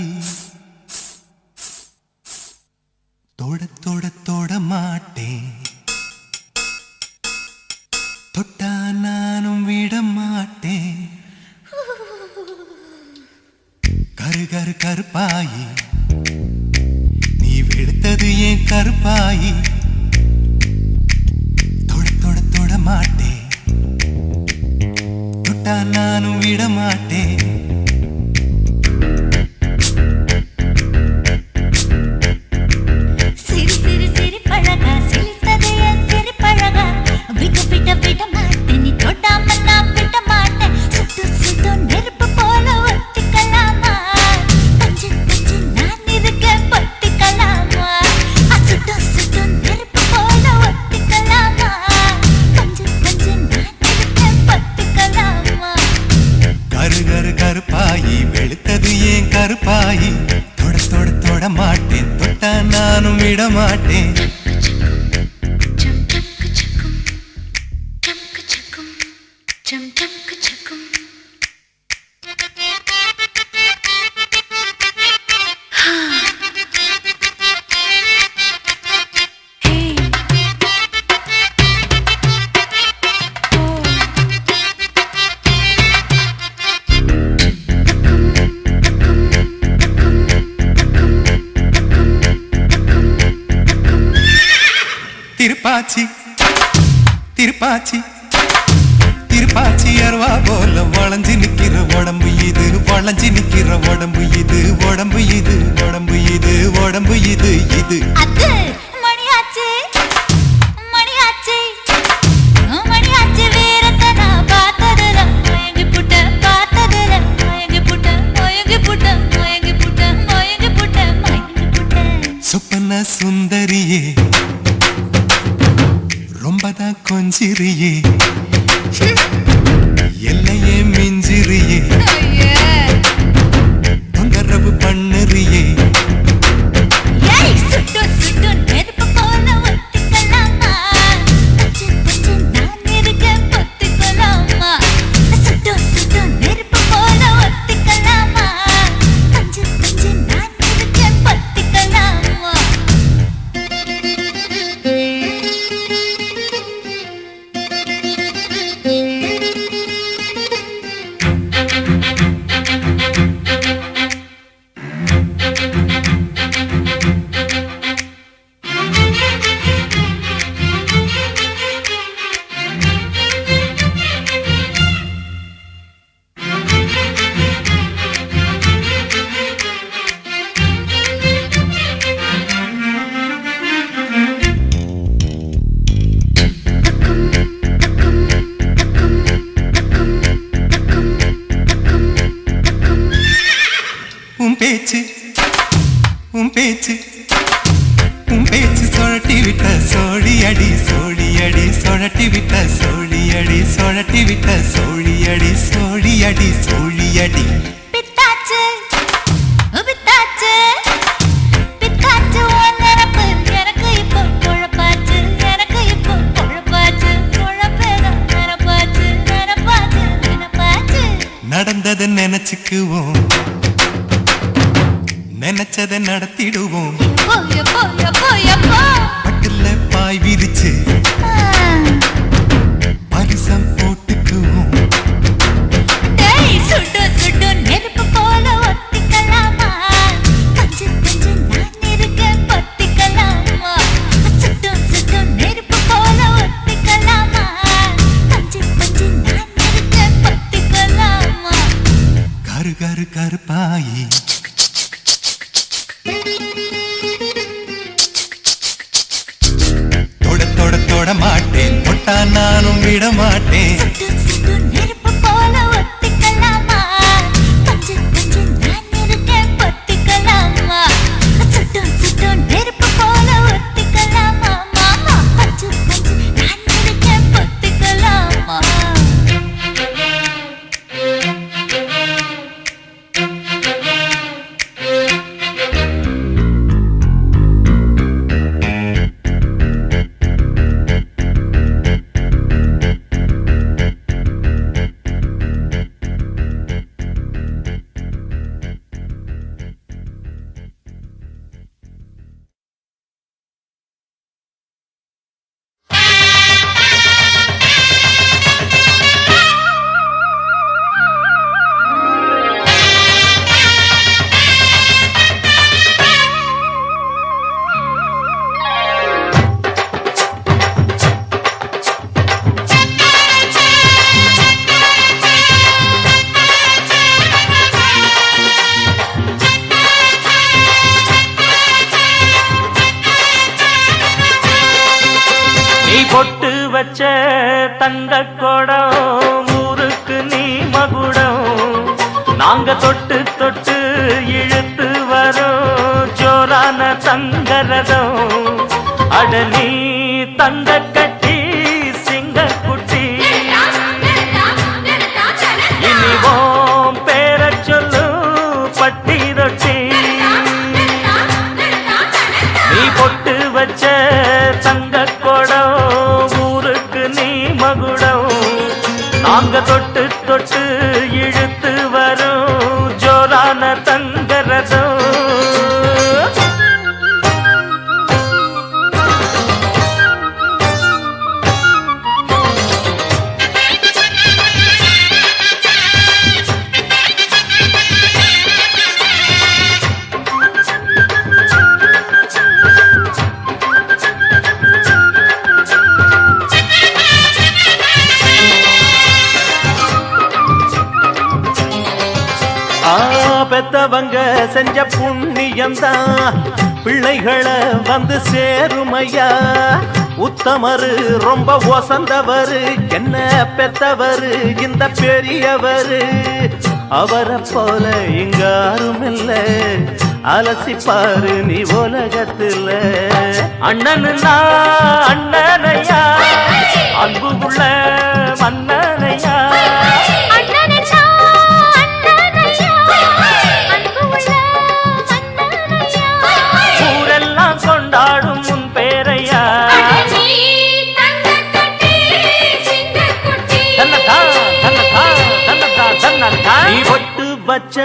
தொட தொட தொட மாட்டேன் தொட்டா நானும் விட மாட்டேன் கரு கரு கருப்பாயி நீ வெளுத்தது ஏன் கருப்பாயி தொட தொட தொட மாட்டேன் தொட்டா நானும் விட மாட்டேன் சிரி சிரி சிரி பழகா சிரித்தது என் சிரி பழகா விட்டு விட்ட விட மாட்டேன் நீ தொடாம நான் விட மாட்டேன் சுட்டு சுட்டு நெருப்பு போல ஒத்திக்கலாமா பஞ்சு பஞ்சு நான் இருக்க பத்திக்கலாமா சுட்டு சுட்டு நெருப்பு போல ஒத்திக்கலாமா பஞ்சு பஞ்சு நான் இருக்க பத்திக்கலாமா கரு கரு கருப்பாயி வெளுத்தது ஏன் கருப்பாயி தொட தொட தொட மாட்டேன் தொட்டா நானும் விட மாட்டேன் திருப்பாச்சி திருப்பாச்சி திருப்பாச்சி அருவா போல வளைஞ்சு நிக்கிற உடம்பு இது வளைஞ்சு நிக்கிற உடம்பு இது உடம்பு இது உடம்பு இது உடம்பு இது இது அது மணியாச்சு மணியாச்சு மணியாச்சு வீரத்தை நான் பார்த்ததுல மயங்கி புட்ட பார்த்ததுல மயங்கி புட்ட மயங்கி புட்ட மயங்கி புட்ட மயங்கி புட்ட மயங்கி புட்ட சொப்பன சுந்தரியே ரொம்பதான் கொஞ்சிரியே எல்லையே மிஞ்சிரியே தொந்தரவு பண்ணுறியே ஏய் சுட்டு சுட்டு நெருப்பு போல ஒத்திக்கலாமா பஞ்சு பஞ்சு நான் இருக்க பத்திக்கலாமா சுட்டு சுட்டு நெருப்பு போல ஒத்திக்கலாமா பஞ்சு பஞ்சு நான் இருக்க பத்திக்கலாமா உன் பேச்சு உன் பேச்சு உன் பேச்சு சொழட்டி விட்ட சோழி அடி சோழி அடி சொழட்டி விட்ட சோழி அடி சொழட்டி விட்ட சோழி அடி சோழி அடி சோழி அடி பித்தாச்சு பித்தாச்சு பித்தாச்சு உன் நினப்பு எனக்கு இப்போ குழப்பாச்சு எனக்கு இப்போ குழப்பாச்சு குழப்பேதான் நினப்பாச்சு நினப்பாச்சு நினப்பாச்சு நடந்ததை நினைச்சுக்குவோம் நினைச்சதை நடத்திடுவோம் எப்போ எப்போ எப்போ எப்போ பட்டுல பாய் விரிச்சு பரிசம் போட்டுக்குவோம் டேய் சுட்டு சுட்டு நெருப்பு போல ஒத்திக்கலாமா கருப்பாயி தொட தொட தொட மாட்டேன் தொட்டா நானும் விட மாட்டேன் சுட்டு சுட்டு நெருப்பு போல ஒத்திக்கலாமா பஞ்சு பஞ்சு நான் இருக்கேன் பொத்திக்கலாமா சுட்டு சுட்டு நெருப்பு போல ஒத்திக்கலாமா மாமா பஞ்சு பஞ்சு நான் இருக்கேன் பொத்திக்கலாமா பொட்டு வச்ச தங்க கொடம் ஊருக்கு நீ மகுடம் நாங்க தொட்டு தொட்டு இழுத்து வரோம் ஜோரான தங்கரதம் அட நீ தங்க கட்டி சிங்க குட்டி இனிவோம் பேர சொல்லு பட்டி ரொட்டி நீ பொட்டு வச்ச தங்க கொடம் ஊருக்கு நீ மகுடம் நாங்க தொட்டு தொட்டு இழுத்து வரோம் ஜோரான தங்கரதம் பெத்தவங்க செஞ்ச புண்ணியம்தான் பிள்ளைகளை வந்து சேருமையா உத்தமரு ரொம்ப ஒசந்தவரு என்ன பெத்தவரு இந்த பெரியவரு அவரை போல இங்க யாரும் இல்ல அலசிப்பாரு நீ உலகத்துல அண்ணனுன்னா அண்ணனையா அன்பு உள்ள மன்னனையா கொண்டாடும் உன் பேரையா நீ பொட்டு வச்ச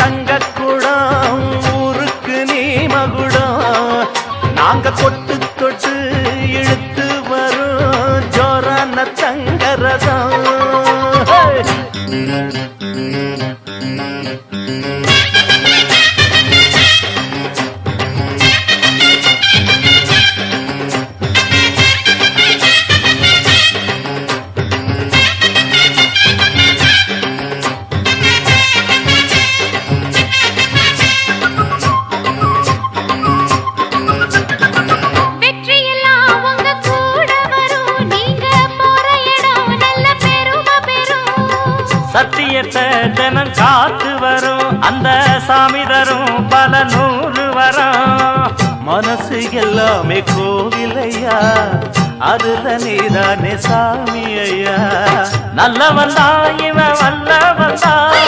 தங்க குடம் ஊருக்கு நீ மகுடம் நாங்க தொட்டு தொட்டு இழுத்து வரும் ஜோரான தங்கரதம் சத்தியத்தை தினம் காத்து வரும் அந்த சாமி தரும் பல நூறு வரும் மனசு எல்லாமே கோவிலையா அதுல நீதானே சாமி ஐயா நல்லவன் தான் இவன் வல்லவன் தான்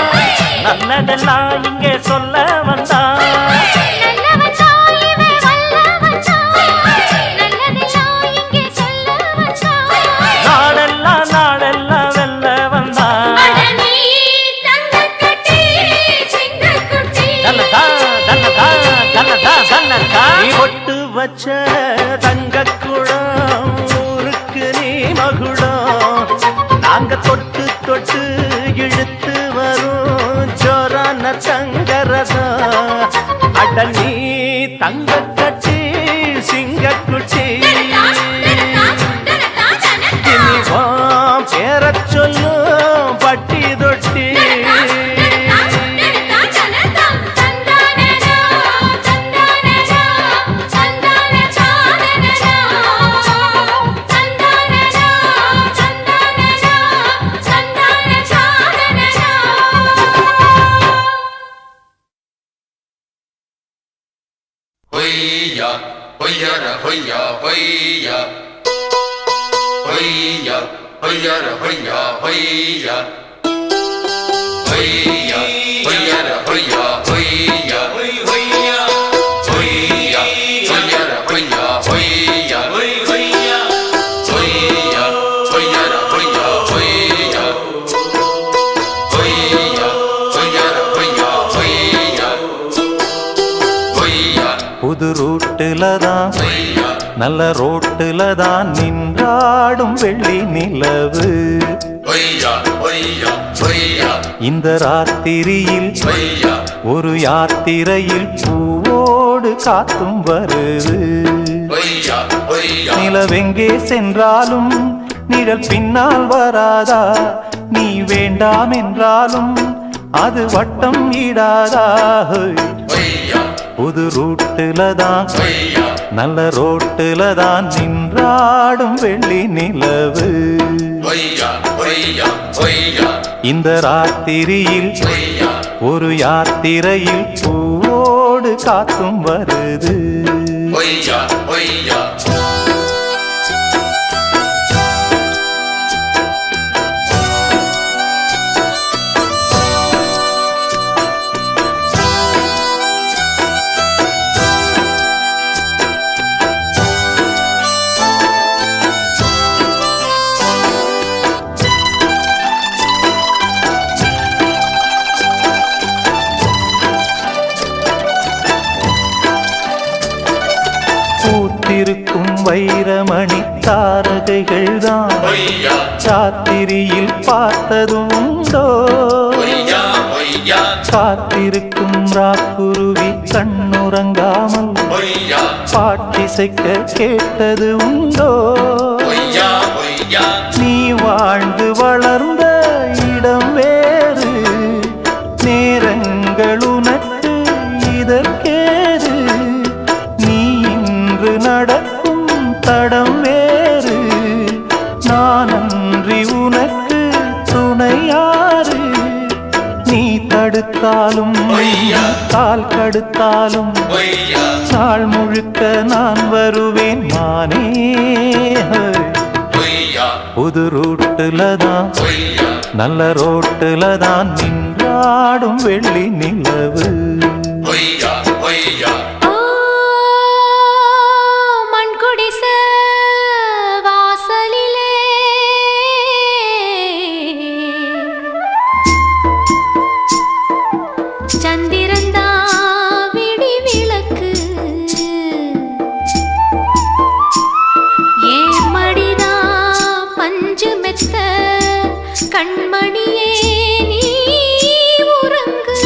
நல்லதெல்லாம் இங்கே சொல்ல வந்தான் நாடெல்லாம் நாடெல்லாம் வெல்ல வந்தான் நீ பொட்டு வச்ச தங்க குடம் ஊருக்கு நீ மகுடம் நாங்க தொட்டு தொட்டு இழுத்து வரும் ஜோரான தங்கரதம் அட நீ தங்க கட்டி சிங்க குட்டி இனிவாம் பேர சொல்லும் பட்டி தொட்டி ஹொய்யா ஹொய்யர ஹொய்யா ஹொய்யா ஹொய்யா ஹொய்யர ஹொய்யா ஹொய்யா ஹொய்யா ஹொய்யர ஹொய்யா ஹொய்யா ஹொய்யா ஹொய்யா ஹொய்யர ஹொய்யா ஹொய்யா ஹொய்யா ஹொய்யா ஹொய்யர ஹொய்யா ஹொய்யா ஹொய்யா ஹொய்யர ஹொய்யா ஹொய்யா ஹொய்யா புது ரூட்டுல தான் ஹொய்யா நல்ல ரோட்டுல தான் நின்றாடும் வெள்ளி நிலவு ஹொய்யா ஹொய்யா ஹொய்யா இந்த ராத்திரியில் ஹொய்யா ஒரு யாத்திரையில் பூவோடு காத்தும் வருது ஹொய்யா ஹொய்யா நிலவெங்கே சென்றாலும் நிழல் பின்னால் வராதா நீ வேண்டாம் என்றாலும் அது வட்டம் ஈடாதா ஹொய்யா புது ரூட்டுல தான் ஹொய்யா நல்ல ரோட்டுல தான் நின்றாடும் வெள்ளி நிலவு ஹொய்யா ஹொய்யா ஹொய்யா இந்த ராத்திரியில் ஹொய்யா ஒரு யாத்திரையில் பூவோடு காத்தும் வருது ஹொய்யா ஹொய்யா பூத்திருக்கும் வைரமணி தாரகைகள் தான் ஹொய்யா சாத்திரியில் பார்த்ததும் உண்டோ ஹொய்யா ஹொய்யா காத்திருக்கும் ராக்குருவி கண்ணுறங்காமல் ஹொய்யா பாட்டிசைக்க கேட்டது உண்டோ ஹொய்யா ஹொய்யா நீ வாழ்ந்து வளர்ந்த இடம் வேறு நேரங்கள் உனக்கு இதற்கேது நீ இன்று நடக்கும் தடம் வேறு நான் அன்றி உனக்கு துணையாறு நீ தடுத்தாலும் கால் கடுத்தாலும் ஹொய்யா நாள் முழுக்க நான் வருவேன் நானே ஹொய்யா புது ரூட்டுல தான் ஹொய்யா நல்ல ரோட்டுல தான் நின்றாடும் வெள்ளி நிலவு ஹொய்யா ஹொய்யா மண்குடிச வாசலிலே சந்திரந்தா விடி விளக்கு ஏன் மடிதா பஞ்சு மெத்த கண்மணியே நீ உறங்கு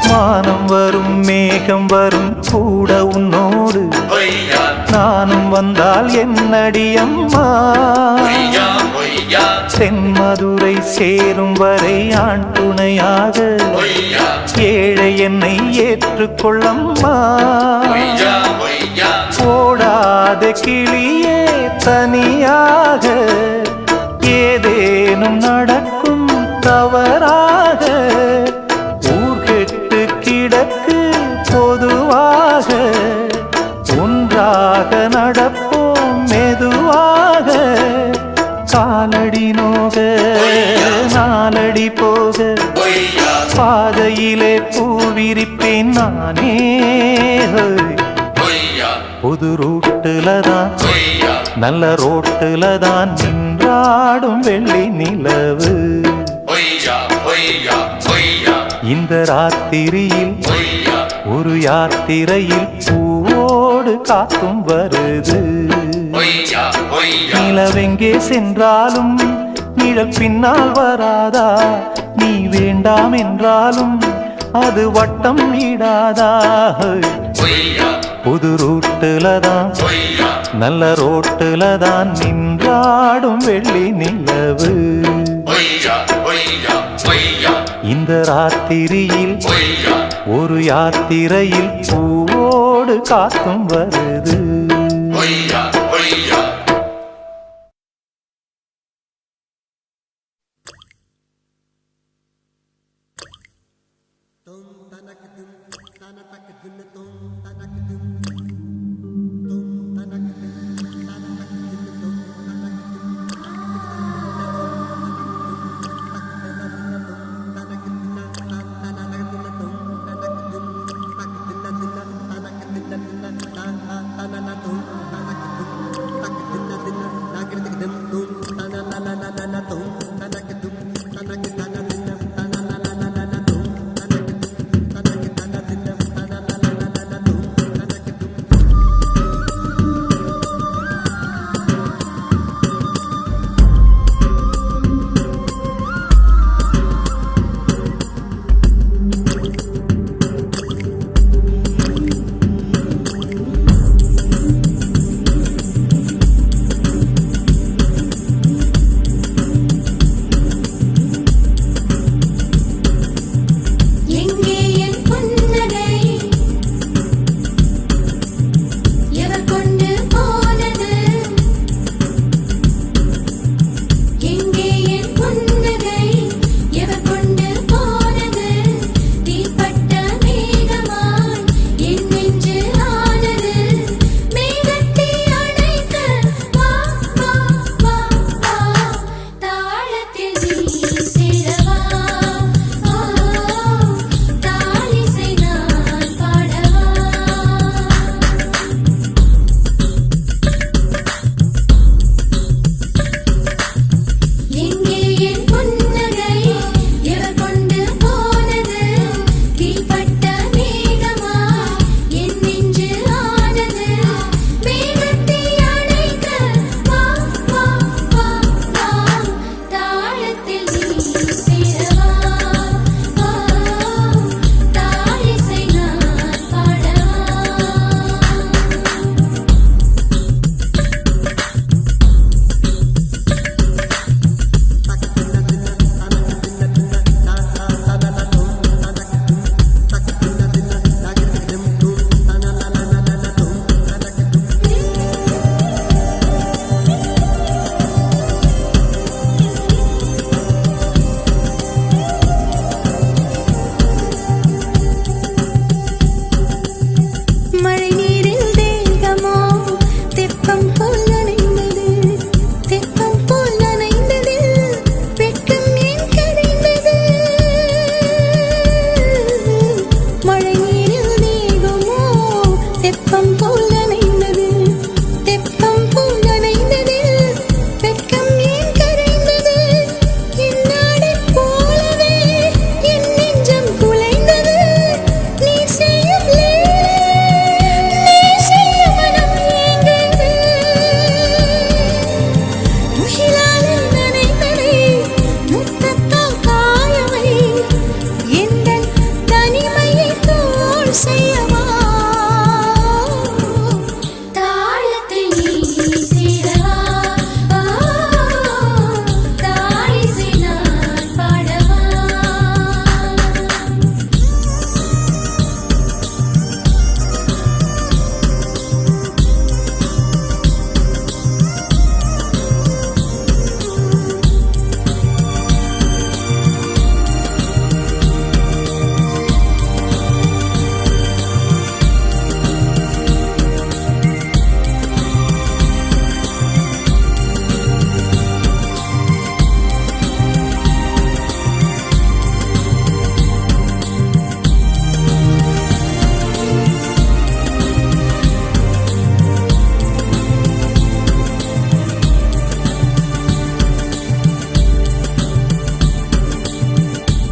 வானம் வரும் மேகம் வரும் கூட உன்னோடு ஹொய்யா நானும் வந்தால் என்னடி அம்மா ஹொய்யா ஹொய்யா தென்மதுரை சேரும் வரை ஆண் துணையாக ஹொய்யா ஏழை என்னை ஏற்றுக்கொள்ளம்மா ஹொய்யா ஹொய்யா ஓடாத கிளியே தனியாக ஏதேனும் நடக்கும் தவறாக ஊர்கெட்டு கிடக்கு பொதுவாக ஒன்றாக நடப்போம் மெதுவாக காலடி நோக நாலடி போக ஹொய்யா பாதையிலே பூவிரிப்பேன் நானே ஹொய்யா புது ரூட்டுல தான் ஹொய்யா நல்ல ரோட்டுல தான் நின்றாடும் வெள்ளி நிலவு ஹொய்யா ஹொய்யா ஹொய்யா இந்த ராத்திரியில் ஹொய்யா ஒரு யாத்திரையில் பூவோடு காத்தும் வருது ஹொய்யா ஹொய்யா நிலவெங்கே சென்றாலும் நிழல் பின்னால் வராதா நீ வேண்டாம் என்றாலும் அது வட்டம் ஈடாதா ஹொய்யா புது ரூட்டுல தான் ஹொய்யா நல்ல ரோட்டுல தான் நின்றாடும் வெள்ளி நிலவு ஹொய்யா ஹொய்யா ஹொய்யா இந்த ராத்திரியில் ஹொய்யா ஒரு யாத்திரையில் பூவோடு காத்தும் வருது ஹொய்யா ஹொய்யா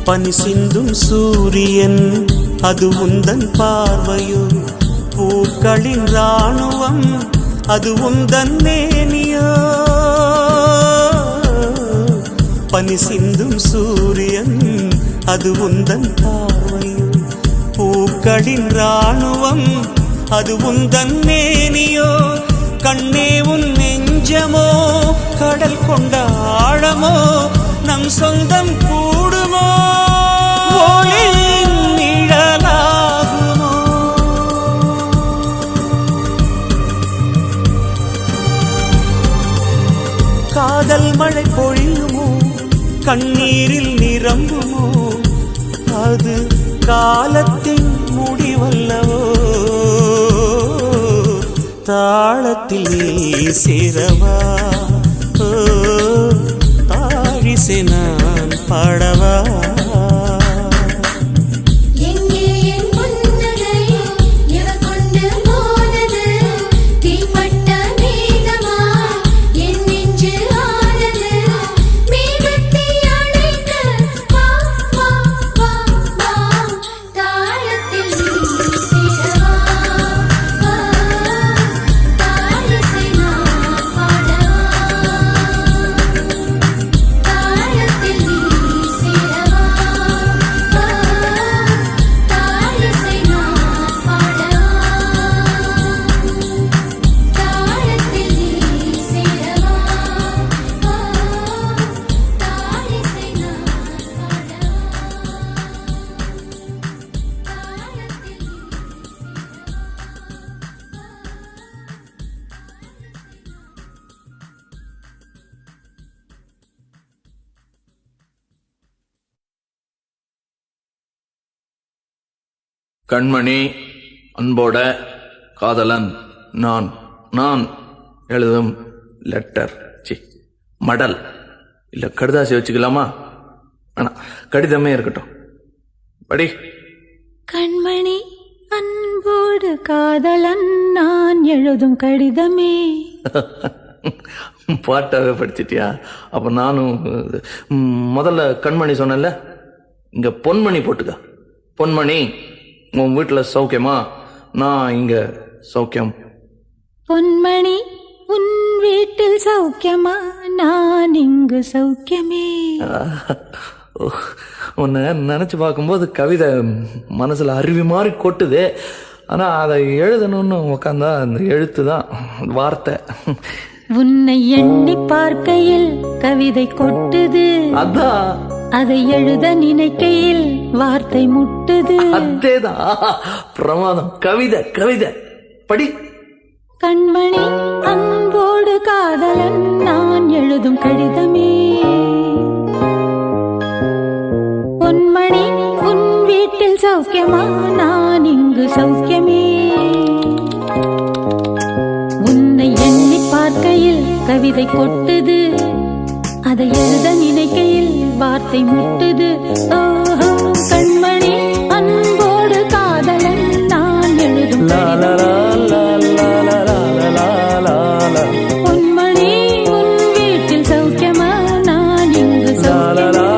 பனி சிந்தும் சூரியன் அது உந்தன் பார்வையோ, பூக்களின் ராணுவம் அது உந்தன் மேனியோ. பனி சிந்தும் சூரியன் அது உந்தன் பார்வையோ, பூக்களின் ராணுவம் அது உந்தன் மேனியோ. கண்ணே உன் நெஞ்சமோ கடல் கொண்ட ஆழமோ, நம் சொந்தம் கூடுமோ ஒளியின் நிழலாகுமோ. காதல் மழை பொழியுமோ, கண்ணீரில் நிரம்புமோ, அது காலத்தின் முடிவல்லவோ. தாளத்தில் நீ சேரவா, தாழிசை நான் பாடவா. கண்மணி அன்போட காதலன் நான் நான் எழுதும் லெட்டர், மடல் இல்ல கடிதாசி வச்சுக்கலாமா? ஆனா கடிதமே இருக்கட்டும், படி. கண்மணி அன்போடு காதலன் நான் எழுதும் கடிதமே. பாட்டாவே படிச்சிட்டியா? அப்ப நானும் முதல்ல கண்மணி சொன்னேன்ல, இங்க பொன்மணி போட்டுக்க. பொன்மணி, உன் வீட்டுல சௌக்கியமா? நான் இங்க சௌக்கியம். பொன்மணி, உன் வீட்டில் சௌக்கியமா? நான் இங்கு சௌக்கியமே. உன்னை நினைச்சு பார்க்கும்போது கவிதை மனசுல அருவி மாதிரி கொட்டுது. ஆனா அதை எழுதணும்னு உட்காந்தா அந்த எழுத்து தான் வார்த்தை. உன்னை எண்ணி பார்க்கையில் கவிதை கொட்டுது, அதான் அதை எழுத நினைக்கையில் வார்த்தை முட்டுது. அதேதான் பிரமாதம். கவிதை கவிதை படி. கண்மணி அன்போடு காதலன் நான் எழுதும் கடிதமே. பொன்மணி, உன் வீட்டில் சௌக்கியமா? நான் இங்கு சௌக்கியமே. உன்னை எண்ணி பார்க்கையில் கவிதை கொட்டுது, அதை எழுத நினைக்கையில் வார்த்தை முட்டுது. ஓஹோ, கண்மணி அன்போடு காதலன் நான் எழுதும் பொன்மணி, உன் வீட்டில் சௌக்கியமா? நான் இங்கு சௌக்கியமா.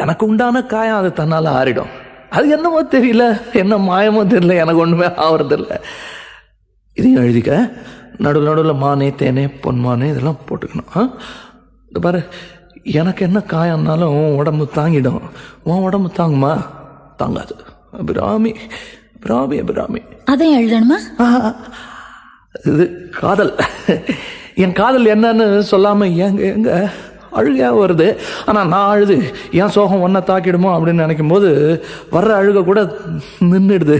எனக்கு உண்டான காயம் அது தன்னால ஆறிடும். அது என்னமோ தெரியல, என்ன மாயமோ தெரியல, எனக்கு ஒண்ணுமே ஆவறதில்லை. இதையும் எழுதிக்க. நடுவில் நடுவில் மானே தேனே பொன்மானே இதெல்லாம் போட்டுக்கணும். இது பாரு, எனக்கு என்ன காயம்னாலும் உன் உடம்பு தாங்கிடும். உன் உடம்பு தாங்குமா? தாங்காது. அபிராமி அபிராமி அபிராமி. அதையும் எழுதணுமா? இது காதல். என் காதல் என்னன்னு சொல்லாம எங்க எங்க அழுகையாக வருது. ஆனால் நான் அழுது ஏன் சோகம் ஒன்றை தாக்கிடுமோ அப்படின்னு நினைக்கும் போது வர்ற அழுக கூட நின்றுடுது.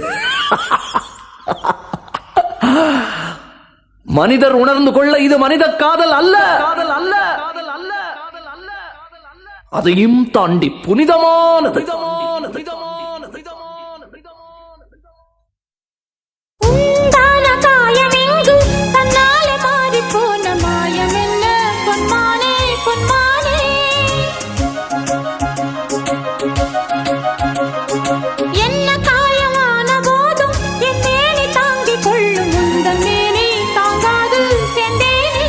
மனிதர் உணர்ந்து கொள்ள இது மனித காதல் அல்ல, காதல் அல்ல, காதல் அல்ல, அதையும் தாண்டி புனிதமானது. உண்டான காயமெங்கு தன்னாலே மாறிப் போன மாயம் என்ன பொன்மானே பொன்மானே. என்ன காயமான போதும் என் மேனி தாங்கிக் கொள்ளும் உந்தன் மேனி தாங்காது செந்தேனே.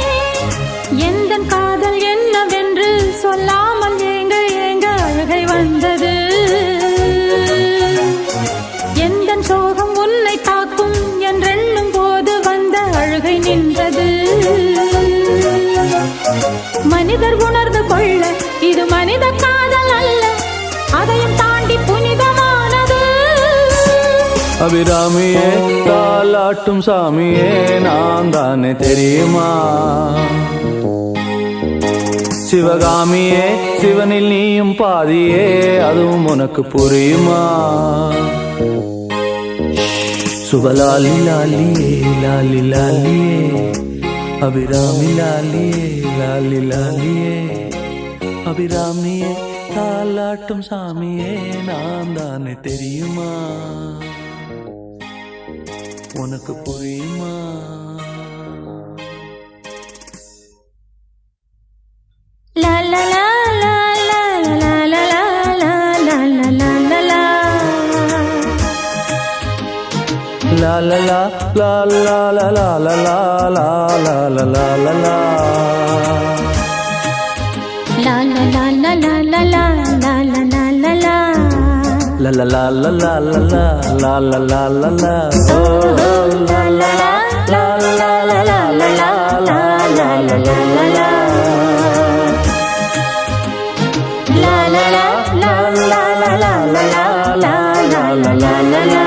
எந்தன் காதல் என்னவென்று சொல்லாமல் ஏங்க ஏங்க அழுகை வந்தது. எந்தன் சோகம் உன்னை தாக்கும் என்றெண்ணும் போது வந்த அழுகை நின்றது. மனிதர் உணர்ந்து கொள்ள இது மனித காதல் அல்ல, அதையும் தாண்டி புனிதமானது. அபிராமியே தாலாட்டும் சாமியே நான் தானே தெரியுமா. சிவகாமியே சிவனில் நீயும் பாதியே அதுவும் உனக்கு புரியுமா. சுபலாலி லாலியே லாலி லாலியே அபிராமி லாலியே லாலி லாலியே. அபிராமியே தாலாட்டும் சாமியே நான் தானே தெரியுமா, உனக்கு புரியுமா. லா லா லா லா லா லா லா லா லா லா லா லா லா. La la la la la la la la la la la la la la la. La la la la la la la la la la la la. La la la la la la la la la la la la. Oh la la la la la la la la la la la la la la. La la la la la la la la la la la la la.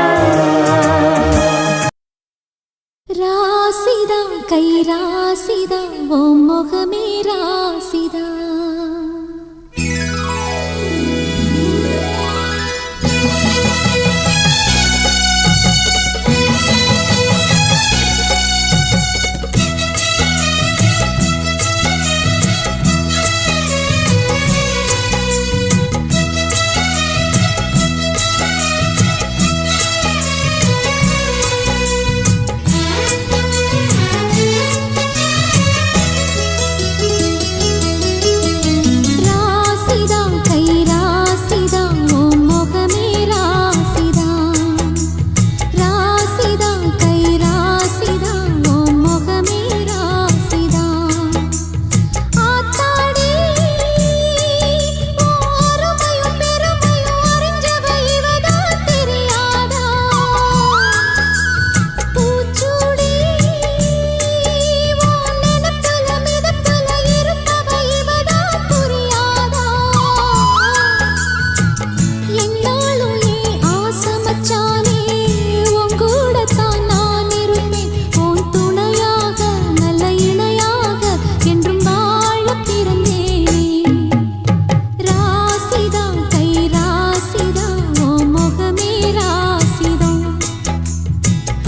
ராசிதா கை ராசிதா ஓ முகமே ராசிதா.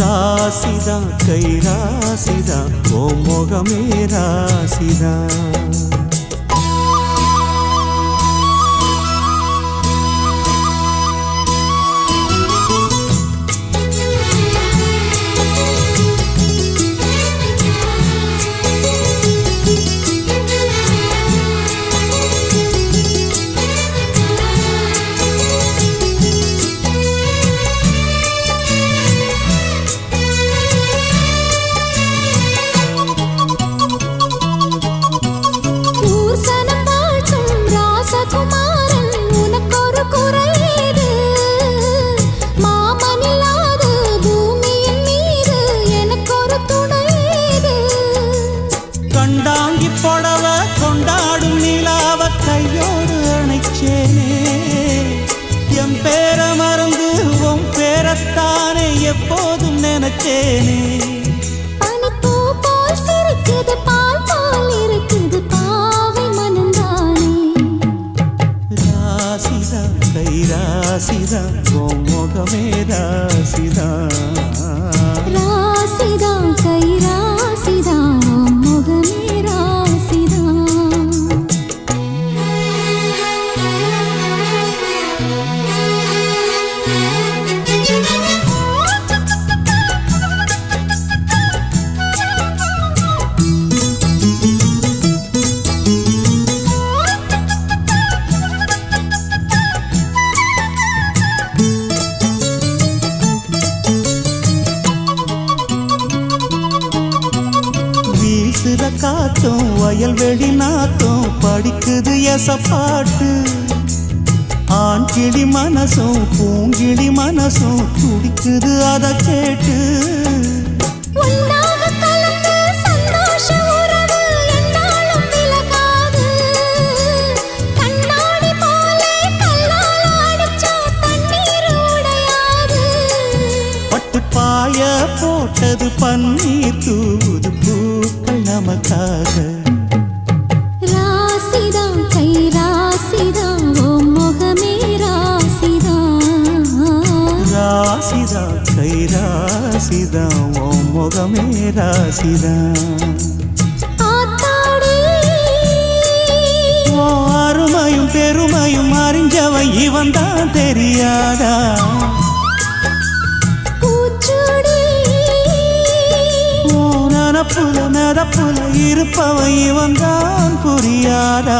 ராசிதா கை ராசிதா ஓ முகமே ராசிதா. கண்டாங்கி புடவ கொண்டாடும் நிலாவ கையோடு அணைச்சேனே. என் பேர மறந்து உன் பேரத்தானே எப்போதும் நினைச்சேனே. பனிப்பூ போல் சிரிக்குது பால் போல் இருக்குது பாவை மனந்தான். வீசுற காத்தும் வயல்வெளி நாத்தும் படிக்குது எசப்பாட்டு ஆண் கிளி மனசும் பூங்கிளி மனசும் துடிக்குது அத கேட்டு உன்னாக கலந்த சந்தோஷ உறவு என்னாலும் விலகாது கண்ணாடி போலே கல்லால் அடிச்சா தண்ணீர் உடையாது பட்டு பாய போட்டது பன்னீர் தூது பூக்கள் நமக்காக ராசிதான் கை ராசிதான் ஓ முகமே ராசிதான் ராசிதா கை ராசிதா ஓ முகமே ராசிதா ஆத்தாடி ஓ அருமையும் பெருமையும் அறிஞ்சவன் இவன் தான் தெரியாதா பூச்சூடி ஓ நனப்புல நடப்புல இருப்பவன் இவன் தான் புரியாதா